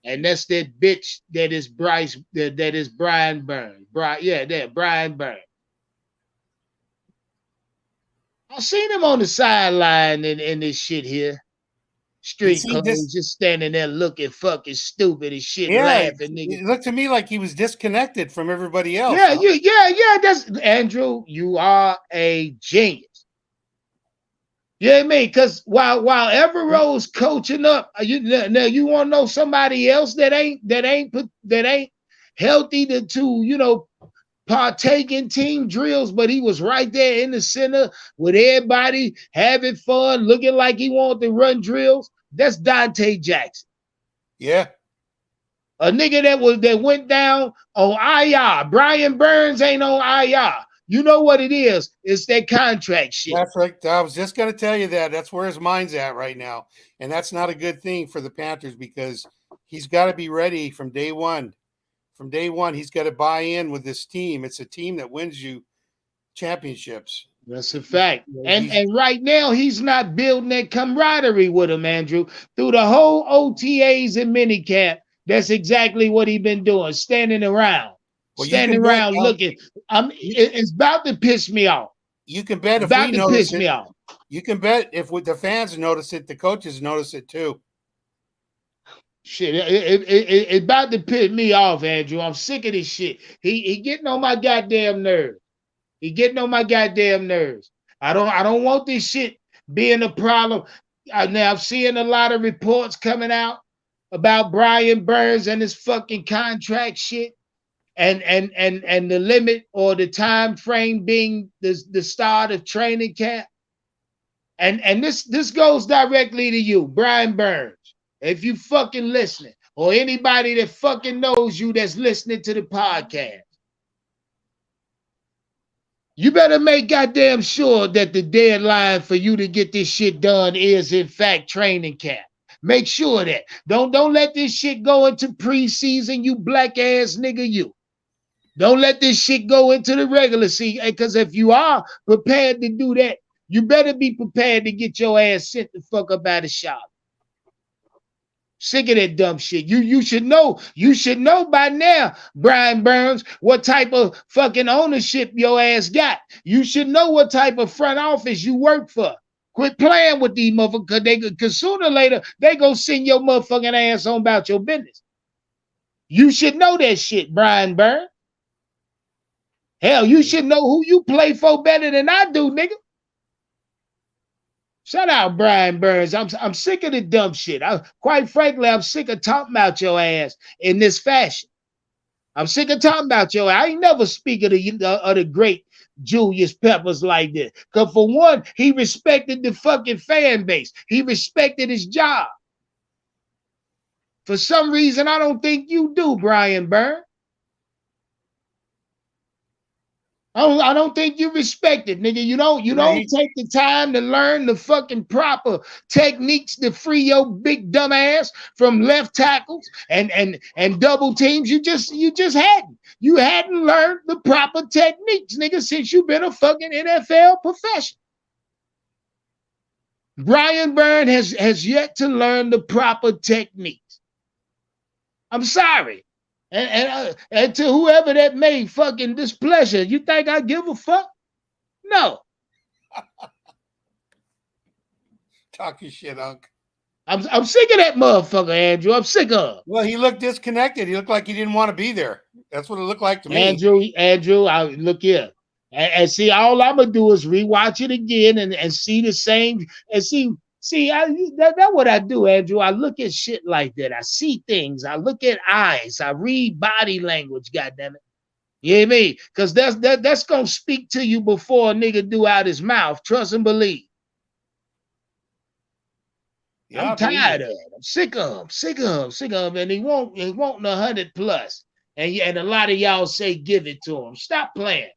And that's that bitch that is that is Brian Burns. Brian Burns. I seen him on the sideline in this shit here. Street clothes, just standing there looking fucking stupid as shit, laughing, nigga. It looked to me like he was disconnected from everybody else. Yeah, that's Andrew. You are a genius. You know what I mean? Because while Evero's coaching up, you want to know somebody else that ain't healthy to partake in team drills, but he was right there in the center with everybody having fun, looking like he wanted to run drills. That's Dante Jackson. Yeah. A nigga that went down on IR. Brian Burns ain't on IR. You know what it is? It's that contract shit. That's right. I was just going to tell you that. That's where his mind's at right now. And that's not a good thing for the Panthers because he's got to be ready from day one. From day one, he's got to buy in with this team. It's a team that wins you championships. That's a fact. And right now, he's not building that camaraderie with him, Andrew. Through the whole OTAs and minicamp, that's exactly what he's been doing, standing around. Standing around looking. It's about to piss me off. You can bet if we notice it. You can bet if the fans notice it, the coaches notice it too. Shit, it's about to piss me off, Andrew. I'm sick of this shit. He getting on my goddamn nerves. He getting on my goddamn nerves. I don't want this shit being a problem. Now I'm seeing a lot of reports coming out about Brian Burns and his fucking contract shit. And the limit or the time frame being the start of training camp. And this goes directly to you, Brian Burns. If you fucking listening, or anybody that fucking knows you that's listening to the podcast, you better make goddamn sure that the deadline for you to get this shit done is in fact training camp. Make sure that. Don't let this shit go into preseason, you black ass nigga, you. Don't let this shit go into the regular season, because if you are prepared to do that, you better be prepared to get your ass sent the fuck up out of shop. Sick of that dumb shit. You should know by now, Brian Burns, what type of fucking ownership your ass got. You should know what type of front office you work for. Quit playing with these motherfuckers, because sooner or later, they gonna send your motherfucking ass on about your business. You should know that shit, Brian Burns. Hell, you should know who you play for better than I do, nigga. Shout out Brian Burns. I'm sick of the dumb shit. Quite frankly, I'm sick of talking about your ass in this fashion. I'm sick of talking about your ass. I ain't never speak of the great Julius Peppers like this. Because for one, he respected the fucking fan base. He respected his job. For some reason, I don't think you do, Brian Burns. I don't think you respect it, nigga. You don't take the time to learn the fucking proper techniques to free your big dumb ass from left tackles and double teams. You just hadn't. You hadn't learned the proper techniques, nigga, since you've been a fucking NFL professional. Brian Burns has yet to learn the proper techniques. I'm sorry. And to whoever that may fucking displeasure, you think I give a fuck? No. Talk your shit, Unc. I'm sick of that motherfucker, Andrew. I'm sick of him. Well, he looked disconnected. He looked like he didn't want to be there. That's what it looked like to me. Andrew, look here. And see, all I'm gonna do is rewatch it again and see the same and see. That's what I do, Andrew. I look at shit like that. I see things. I look at eyes. I read body language, goddammit. You hear me? Because that's going to speak to you before a nigga do out his mouth. Trust and believe. Yeah, I'm tired of it. I'm sick of him. And he won't 100 plus. And a lot of y'all say give it to him. Stop playing.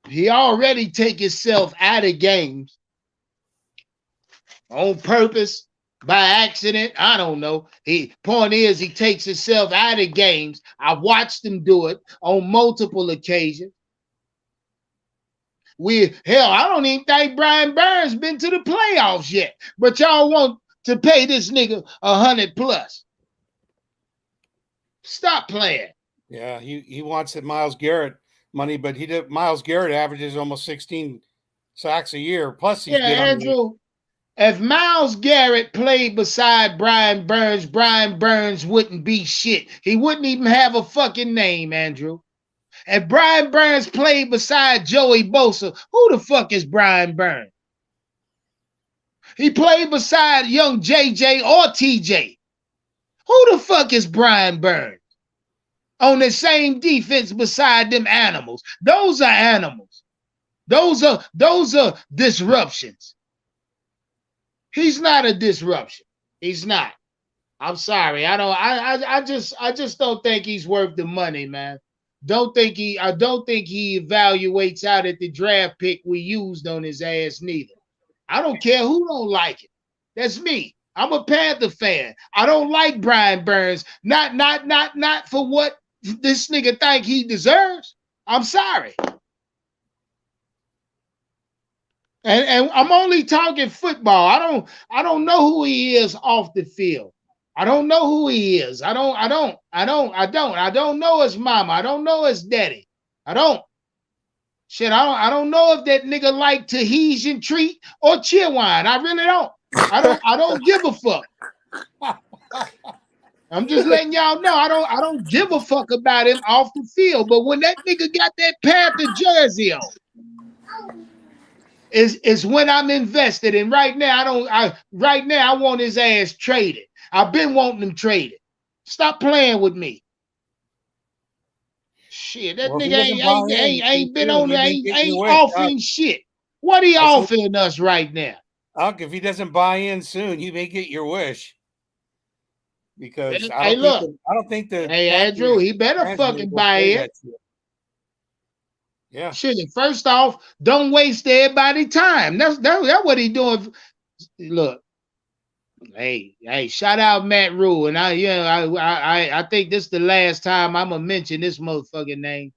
He already take himself out of games on purpose, by accident. I don't know. Point is, he takes himself out of games. I watched him do it on multiple occasions. I don't even think Brian Burns been to the playoffs yet. But y'all want to pay this nigga 100 plus. Stop playing. Yeah, he wants it Myles Garrett money, but Myles Garrett averages almost 16 sacks a year. Plus, he's Andrew. If Myles Garrett played beside Brian Burns wouldn't be shit. He wouldn't even have a fucking name, Andrew. And Brian Burns played beside Joey Bosa. Who the fuck is Brian Burns? He played beside young JJ or TJ. Who the fuck is Brian Burns? On the same defense beside them animals. Those are animals. Those are disruptions. He's not a disruption. He's not. I'm sorry. I just don't think he's worth the money, man. I don't think he evaluates out at the draft pick we used on his ass neither. I don't care who don't like it. That's me. I'm a Panther fan. I don't like Brian Burns. Not for what this nigga think he deserves. I'm sorry. And I'm only talking football. I don't know who he is off the field. I don't know who he is. I don't know his mama. I don't know his daddy. I don't. Shit, I don't know if that nigga like Tahitian treat or cheerwine. I really don't. I don't give a fuck. I'm just letting y'all know I don't give a fuck about him off the field. But when that nigga got that Panther jersey on, is when I'm invested. And right now I want his ass traded. I've been wanting him traded. Stop playing with me. Shit, that nigga ain't been on there, ain't offering shit. What he offering us right now? If he doesn't buy in soon, you may get your wish. Because I don't think the Andrew, he better fucking buy in. Yeah. Shit, first off, don't waste everybody's time. That's what he doing. Look, hey, shout out Matt Rule. And I think this is the last time I'm gonna mention this motherfucking name.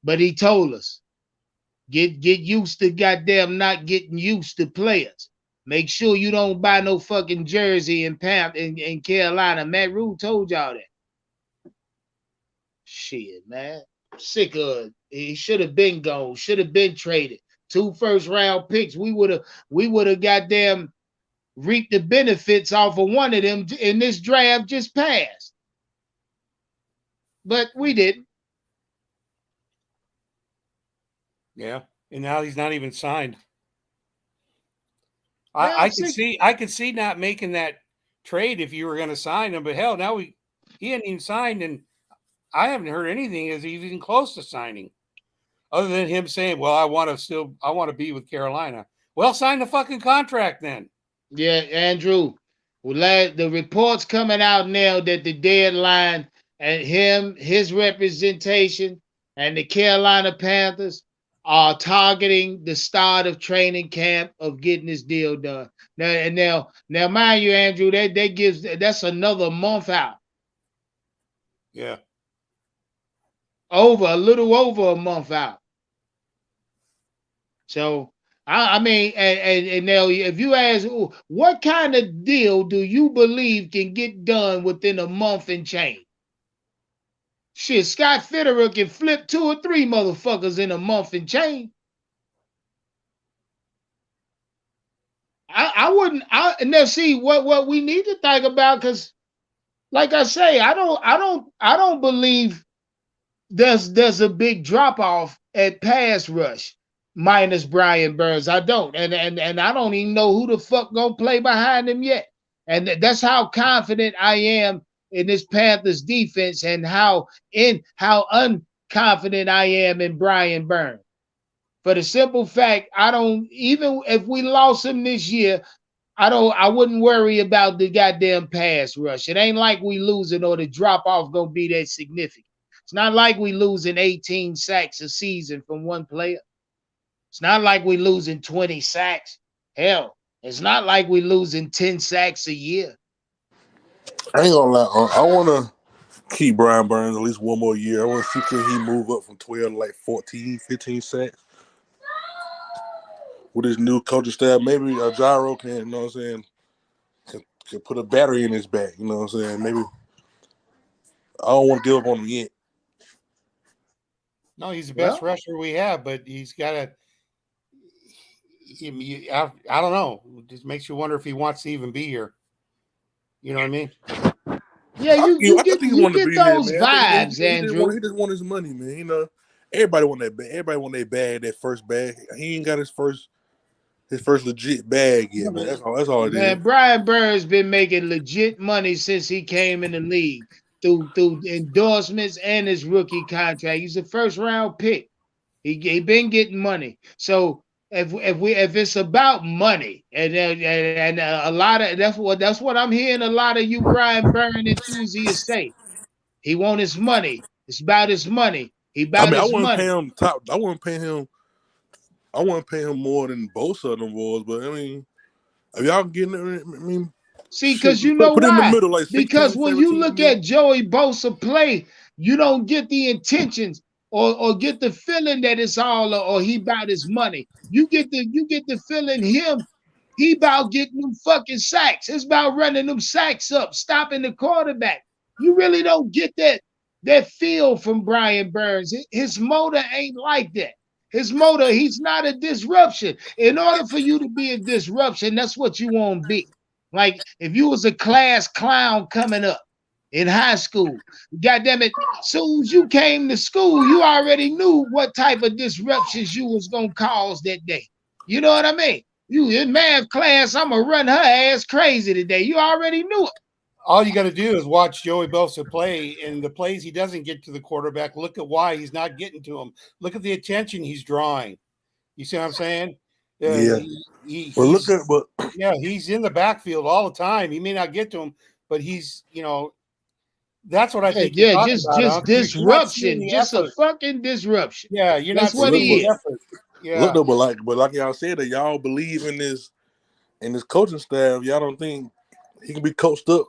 But he told us, get used to goddamn not getting used to players. Make sure you don't buy no fucking jersey in Carolina. Matt Rule told y'all that. Shit, man. Sick of it. He should have been gone. Should have been traded. 2 first-round picks. We would have goddamn reaped the benefits off of one of them in this draft just passed. But we didn't. Yeah, and now he's not even signed. I could see not making that trade if you were going to sign him, but hell, now he hadn't even signed, and I haven't heard anything as he's even close to signing, other than him saying, "Well, I want to be with Carolina." Well, sign the fucking contract then. Yeah, Andrew. Well, the reports coming out now that the deadline and his representation, and the Carolina Panthers are targeting the start of training camp of getting this deal done. Now, mind you, Andrew, that's another month out. Yeah. A little over a month out. So, I mean, and now if you ask, what kind of deal do you believe can get done within a month and change? Shit, Scott Fitterer can flip 2 or 3 motherfuckers in a month and change. I wouldn't. Now see what we need to think about, because, like I say, I don't believe there's a big drop off at pass rush minus Brian Burns. I don't, and I don't even know who the fuck gonna play behind him yet. And that's how confident I am in this Panthers defense, and how unconfident I am in Brian Burns. For the simple fact, even if we lost him this year, I wouldn't worry about the goddamn pass rush. It ain't like we losing or the drop off gonna be that significant. It's not like we losing 18 sacks a season from one player. It's not like we losing 20 sacks. Hell, it's not like we losing 10 sacks a year. I ain't gonna lie. I want to keep Brian Burns at least one more year. I want to see can he move up from 12 to like 14, 15 sacks. With his new coaching staff, maybe Ejiro can, you know what I'm saying, can put a battery in his back, you know what I'm saying? Maybe I don't want to give up on him yet. No, he's the best rusher we have, but he's got to. I don't know. It just makes you wonder if he wants to even be here. You know what I mean? Yeah, I you think he you wanted to get be there, those man. I think vibes, Andrew. he just want his money, man. You know, everybody want that bag. Everybody want that bag, that first bag. He ain't got his first legit bag yet, man. That's all it is. Man, Brian Burns been making legit money since he came in the league through endorsements and his rookie contract. He's a first round pick. He been getting money. So if it's about money and a lot of that's what I'm hearing a lot of you Brian Burns enthusiasts say. He want his money. It's about his money. He I about mean, his money. I wouldn't pay him. I wouldn't pay him more than both of them was, but I mean, if y'all getting it, I mean, see, shit, because you know put it in the why? middle, like 16, Because when you 17 look mil. at Joey Bosa play, you don't get the intentions or get the feeling that it's all or he about his money. You get the feeling he about getting them fucking sacks. It's about running them sacks up, stopping the quarterback. You really don't get that feel from Brian Burns. His motor ain't like that. His motor, he's not a disruption. In order for you to be a disruption, that's what you want to be. Like if you was a class clown coming up in high school, goddamn it, soon as you came to school, you already knew what type of disruptions you was gonna cause that day. You know what I mean? You in math class, I'm gonna run her ass crazy today. You already knew it. All you got to do is watch Joey Bosa play, and the plays he doesn't get to the quarterback. Look at why he's not getting to him. Look at the attention he's drawing. You see what I'm saying? Yeah. He's in the backfield all the time. He may not get to him, but he's that's what I think. Yeah, just disruption, just a fucking disruption. Yeah, you're That's not what he is. Effort. Yeah. Look though, but like y'all said, that y'all believe in this coaching staff. Y'all don't think he can be coached up.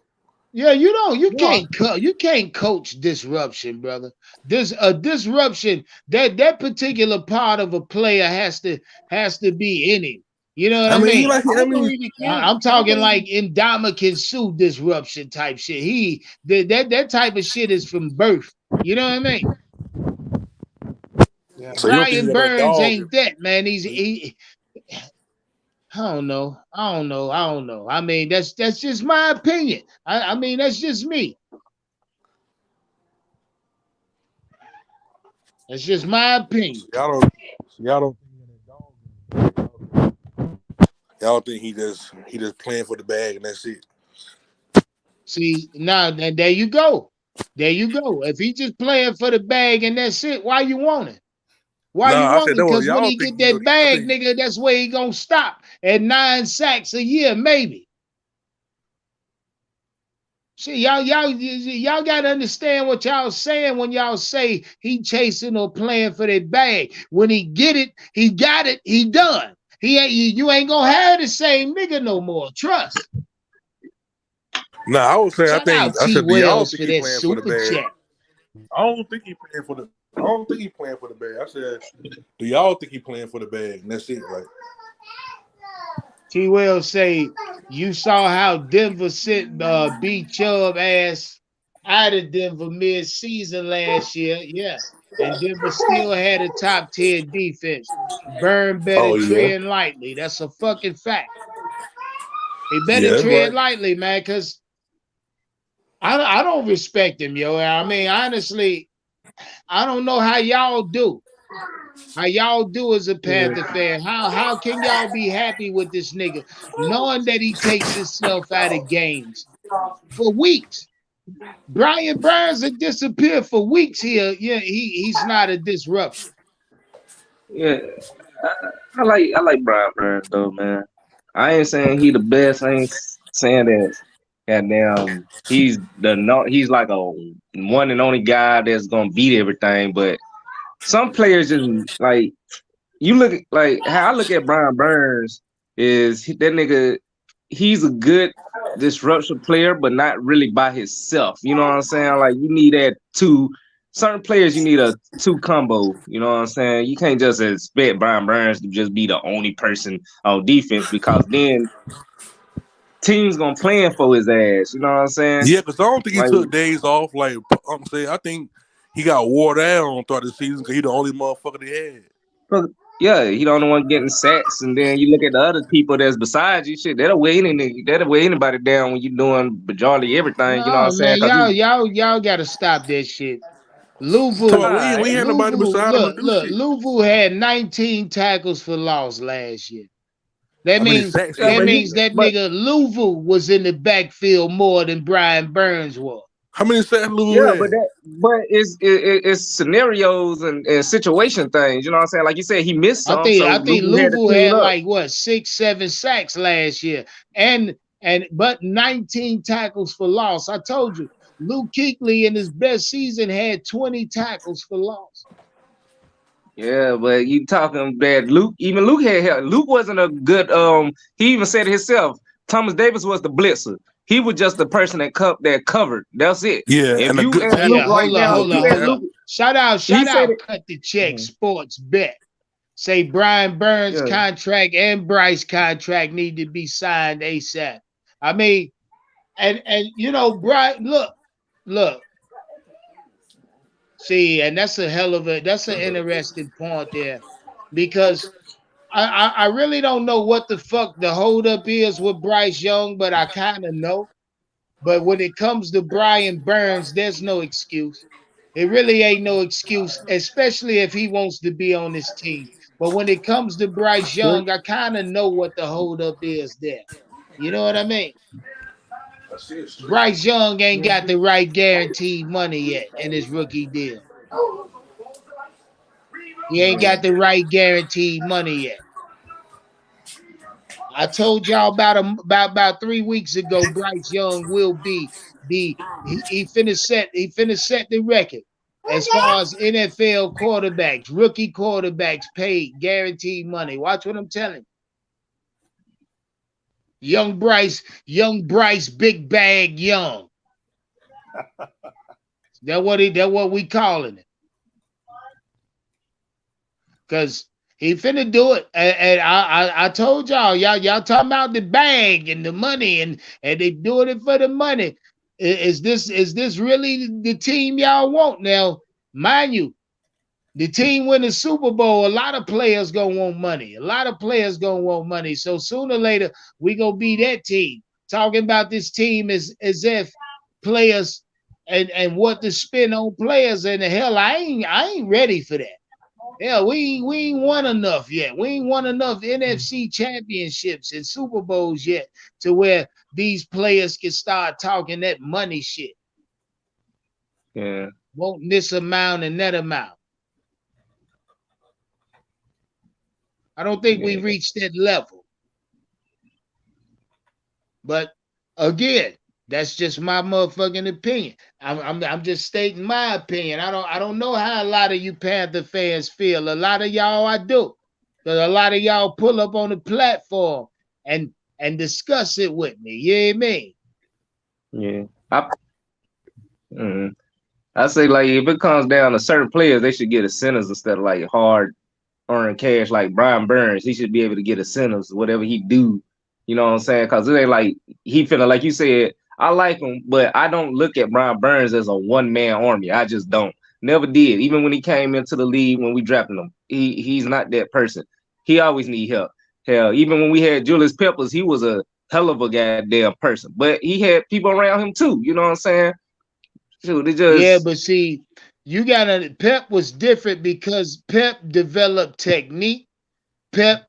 Yeah, you can't coach disruption, brother. There's a disruption that particular part of a player has to be in him. You know what I mean? I'm talking like Ndamukong Suh disruption type shit. That type of shit is from birth. You know what I mean? Yeah. So Brian Burns ain't that, man. I don't know. I mean, that's just my opinion. I mean, that's just me. That's just my opinion. Y'all think he just playing for the bag and that's it. See, now there you go. There you go. If he just playing for the bag and that's it, why you want it? Why you want it? Because when he get that bag, nigga, that's where he gonna stop at 9 sacks a year, maybe. See, y'all gotta understand what y'all saying when y'all say he chasing or playing for that bag. When he get it, he got it, he done. You ain't gonna have the same nigga no more. Trust. No, I was saying Shout out T Wells for that super chat. I don't think he playing for the bag. I said, do y'all think he playing for the bag? And that's it, right? T Wells say you saw how Denver sent B Chubb ass out of Denver mid-season last year. Yeah. And Denver still had a top 10 defense. Burn better treading lightly. That's a fucking fact. He better tread lightly, man, because I don't respect him, yo. I mean, honestly, I don't know how y'all do. How y'all do as a Panther fan? How can y'all be happy with this nigga, knowing that he takes himself out of games for weeks? Brian Burns had disappeared for weeks here. Yeah, he's not a disruption. Yeah, I like Brian Burns though, man. I ain't saying he the best. I ain't saying that. Goddamn, he's like a one and only guy that's gonna beat everything. But some players just like you look like how I look at Brian Burns is that nigga. He's a good disruption player, but not really by himself. You know what I'm saying? Like you need that two. Certain players you need a two combo. You know what I'm saying? You can't just expect Brian Burns to just be the only person on defense because then teams gonna plan for his ass. You know what I'm saying? Yeah, because I don't think he took days off. Like I'm saying, I think he got wore down throughout the season because he the only motherfucker they had. Yeah, he the only one getting sacks, and then you look at the other people that's beside you. Shit, that'll weigh anybody down when you're doing majority everything. You know what I'm No, saying? man, Cause you, y'all gotta stop that shit. Talking Louisville, about we ain't had nobody beside him to do shit. Louisville had 19 tackles for loss last year. That How many means sacks he yeah, that but had? means that nigga Louisville was in the backfield more than Brian Burns was. How many sacks Louisville yeah, had? but it's scenarios and situation things. You know what I'm saying? Like you said, he missed some, so I think Louisville had to Louisville clean had up. like what 6-7 sacks last year, but 19 tackles for loss. I told you, Luke Kuechly in his best season had 20 tackles for loss. Yeah, but you talking that Luke had help. Luke wasn't a good he even said it himself. Thomas Davis was the blitzer. He was just the person that covered. That's it. Yeah, If and a you good ask tackle. Luke right Hold now, on. Luke, Shout out, he said it. cut the check sports bet. Say Brian Burns Yeah. contract and Bryce contract need to be signed ASAP. I mean, and you know, Brian, look. See, and that's an interesting point there, because I really don't know what the fuck the holdup is with Bryce Young, but I kind of know. But when it comes to Brian Burns, there's no excuse. It really ain't no excuse, especially if he wants to be on this team. But when it comes to Bryce Young, I kind of know what the holdup is there. You know what I mean? Bryce Young ain't got the right guaranteed money yet in his rookie deal. He ain't got the right guaranteed money yet. I told y'all about 3 weeks ago, Bryce Young will be he finna set the record as far as NFL quarterbacks, rookie quarterbacks paid guaranteed money. Watch what I'm telling you. Young Bryce, big bag Young. That what we calling it. Cause he finna do it, and I told y'all talking about the bag and the money, and they doing it for the money. Is this really the team y'all want? Now, mind you, the team win the Super Bowl. A lot of players gonna want money. So sooner or later we gonna be that team. Talking about this team as if players and what to spend on players, and the hell I ain't ready for that. Yeah, we ain't won enough yet. We ain't won enough NFC championships and Super Bowls yet to where these players can start talking that money shit. Yeah. Wanting this amount and that amount. I don't think we reached that level. But again, that's just my motherfucking opinion. I'm just stating my opinion. I don't know how a lot of you Panther fans feel. A lot of y'all I do. Because a lot of y'all pull up on the platform and discuss it with me. You hear me? Yeah. I say, like, if it comes down to certain players, they should get incentives instead of like hard earning cash. Like Brian Burns, he should be able to get incentives, whatever he do. You know what I'm saying? Because it ain't like he finna, like you said, I like him, but I don't look at Brian Burns as a one-man army. I just don't. Never did. Even when he came into the league, when we drafted him, he's not that person. He always need help. Hell, even when we had Julius Peppers, he was a hell of a goddamn person. But he had people around him too. You know what I'm saying? Shoot, it just Yeah, but see, Pep was different because Pep developed technique. Pep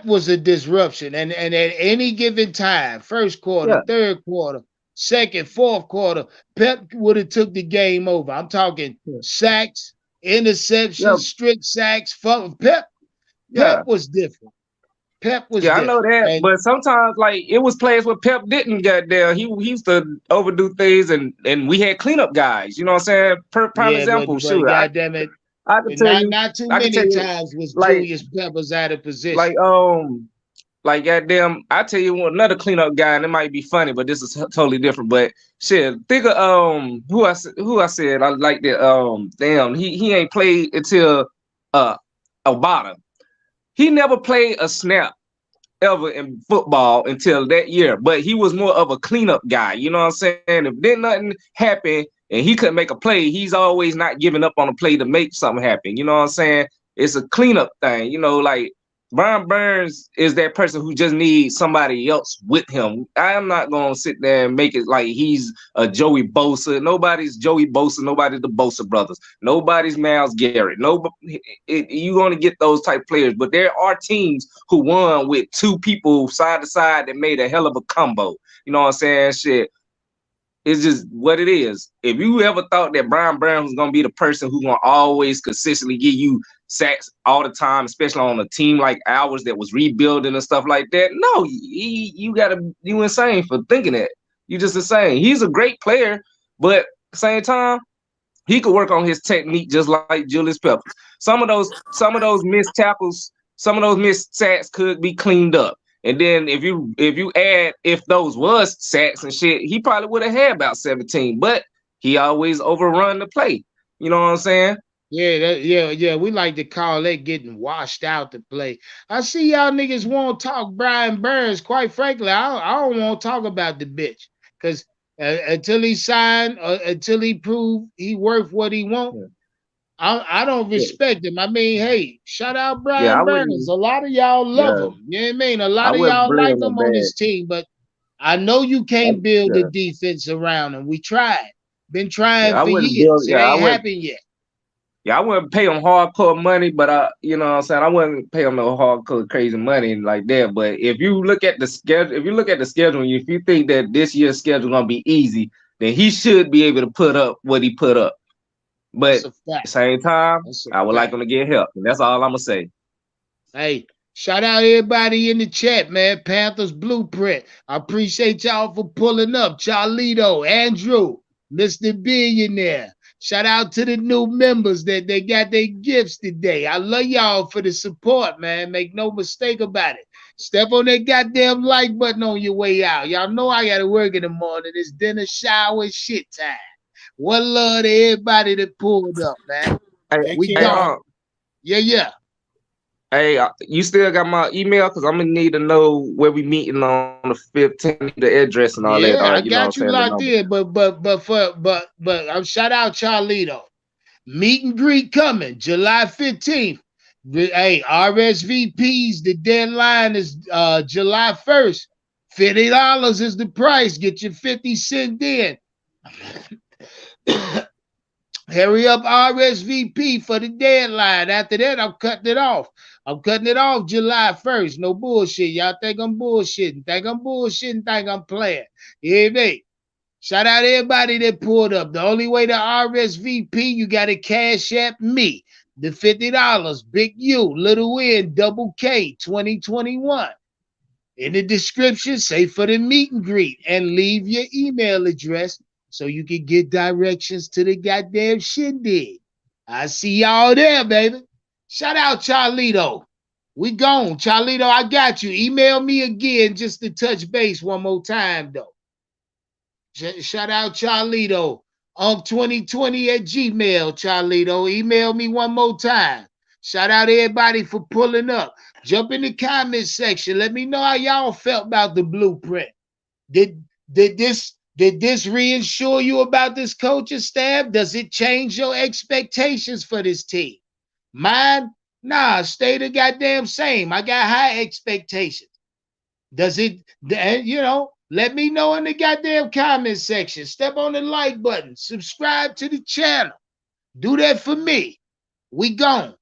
was a disruption, and at any given time, first quarter, third quarter, second, fourth quarter, Pep would have took the game over. I'm talking sacks, interceptions, strict sacks. Pep was different. Pep was different. I know that, but sometimes like it was plays where Pep didn't get there. He used to overdo things, and we had cleanup guys. You know what I'm saying? Prime example, but goddamn it, I can tell you, not too many times was like, Julius Peppers out of position. Like goddamn, I tell you another cleanup guy, and it might be funny, but this is totally different. But shit, think of who I said I like that. Damn, he ain't played until Obata. He never played a snap ever in football until that year, but he was more of a cleanup guy. You know what I'm saying? If did nothing happen and he couldn't make a play, he's always not giving up on a play to make something happen. You know what I'm saying? It's a cleanup thing, you know, like Brian Burns is that person who just needs somebody else with him. I am not going to sit there and make it like he's a Joey Bosa. Nobody's Joey Bosa. Nobody's the Bosa brothers. Nobody's Myles Garrett. You're going to get those type players. But there are teams who won with two people side to side that made a hell of a combo. You know what I'm saying? Shit. It's just what it is. If you ever thought that Brian Burns was going to be the person who's going to always consistently give you sacks all the time, especially on a team like ours that was rebuilding and stuff like that, no, you insane for thinking that. You just insane. He's a great player, but at the same time, he could work on his technique just like Julius Peppers. Some of those missed tackles, some of those missed sacks could be cleaned up. And then if you add if those was sacks and shit, he probably would have had about 17. But he always overrun the play. You know what I'm saying? Yeah. We like to call that getting washed out to play. I see y'all niggas won't talk Brian Burns. Quite frankly, I don't want to talk about the bitch because until he signed, until he proved he worth what he want. Yeah. I don't respect him. I mean, hey, shout out Brian Burns. A lot of y'all love him. You know what I mean? A lot of y'all like him on this team, but I know you can't build a defense around him. We tried. Been trying for years. It ain't happened yet. Yeah, I wouldn't pay him hardcore money, but you know what I'm saying? I wouldn't pay him no hardcore crazy money like that. But if you look at the schedule, if you think that this year's schedule gonna be easy, then he should be able to put up what he put up. But at the same time, I would like him to get help. And that's all I'm going to say. Hey, shout out everybody in the chat, man. Panthers Blueprint. I appreciate y'all for pulling up. Charlito, Andrew, Mr. Billionaire. Shout out to the new members that they got their gifts today. I love y'all for the support, man. Make no mistake about it. Step on that goddamn like button on your way out. Y'all know I got to work in the morning. It's dinner, shower, shit time. One love to everybody that pulled up, man. We gone. Yeah. Hey, you still got my email? Because I'm going to need to know where we meeting on the 15th, the address and all that. Yeah, I got you locked in. But shout out Charlito. Meet and greet coming July 15th. Hey, RSVPs, the deadline is July 1st. $50 is the price. Get your 50 cent in. Hurry up, RSVP for the deadline. After that, I'm cutting it off. July 1st. No bullshit. Y'all think I'm bullshitting. Think I'm playing. You hear me? Shout out everybody that pulled up. The only way to RSVP, you got to cash app me. The $50. Big U, little N, double K, 2021. In the description, say for the meet and greet and leave your email address so you can get directions to the goddamn shindig. I see y'all there, baby. Shout out Charlito. We gone. Charlito, I got you. Email me again just to touch base one more time, though. Shout out Charlito. 2020 at Gmail, Charlito. Email me one more time. Shout out everybody for pulling up. Jump in the comment section. Let me know how y'all felt about the blueprint. Did this reassure you about this coaching staff? Does it change your expectations for this team? Mine? Nah, stay the goddamn same. I got high expectations. Does it, let me know in the goddamn comment section. Step on the like button. Subscribe to the channel. Do that for me. We gone.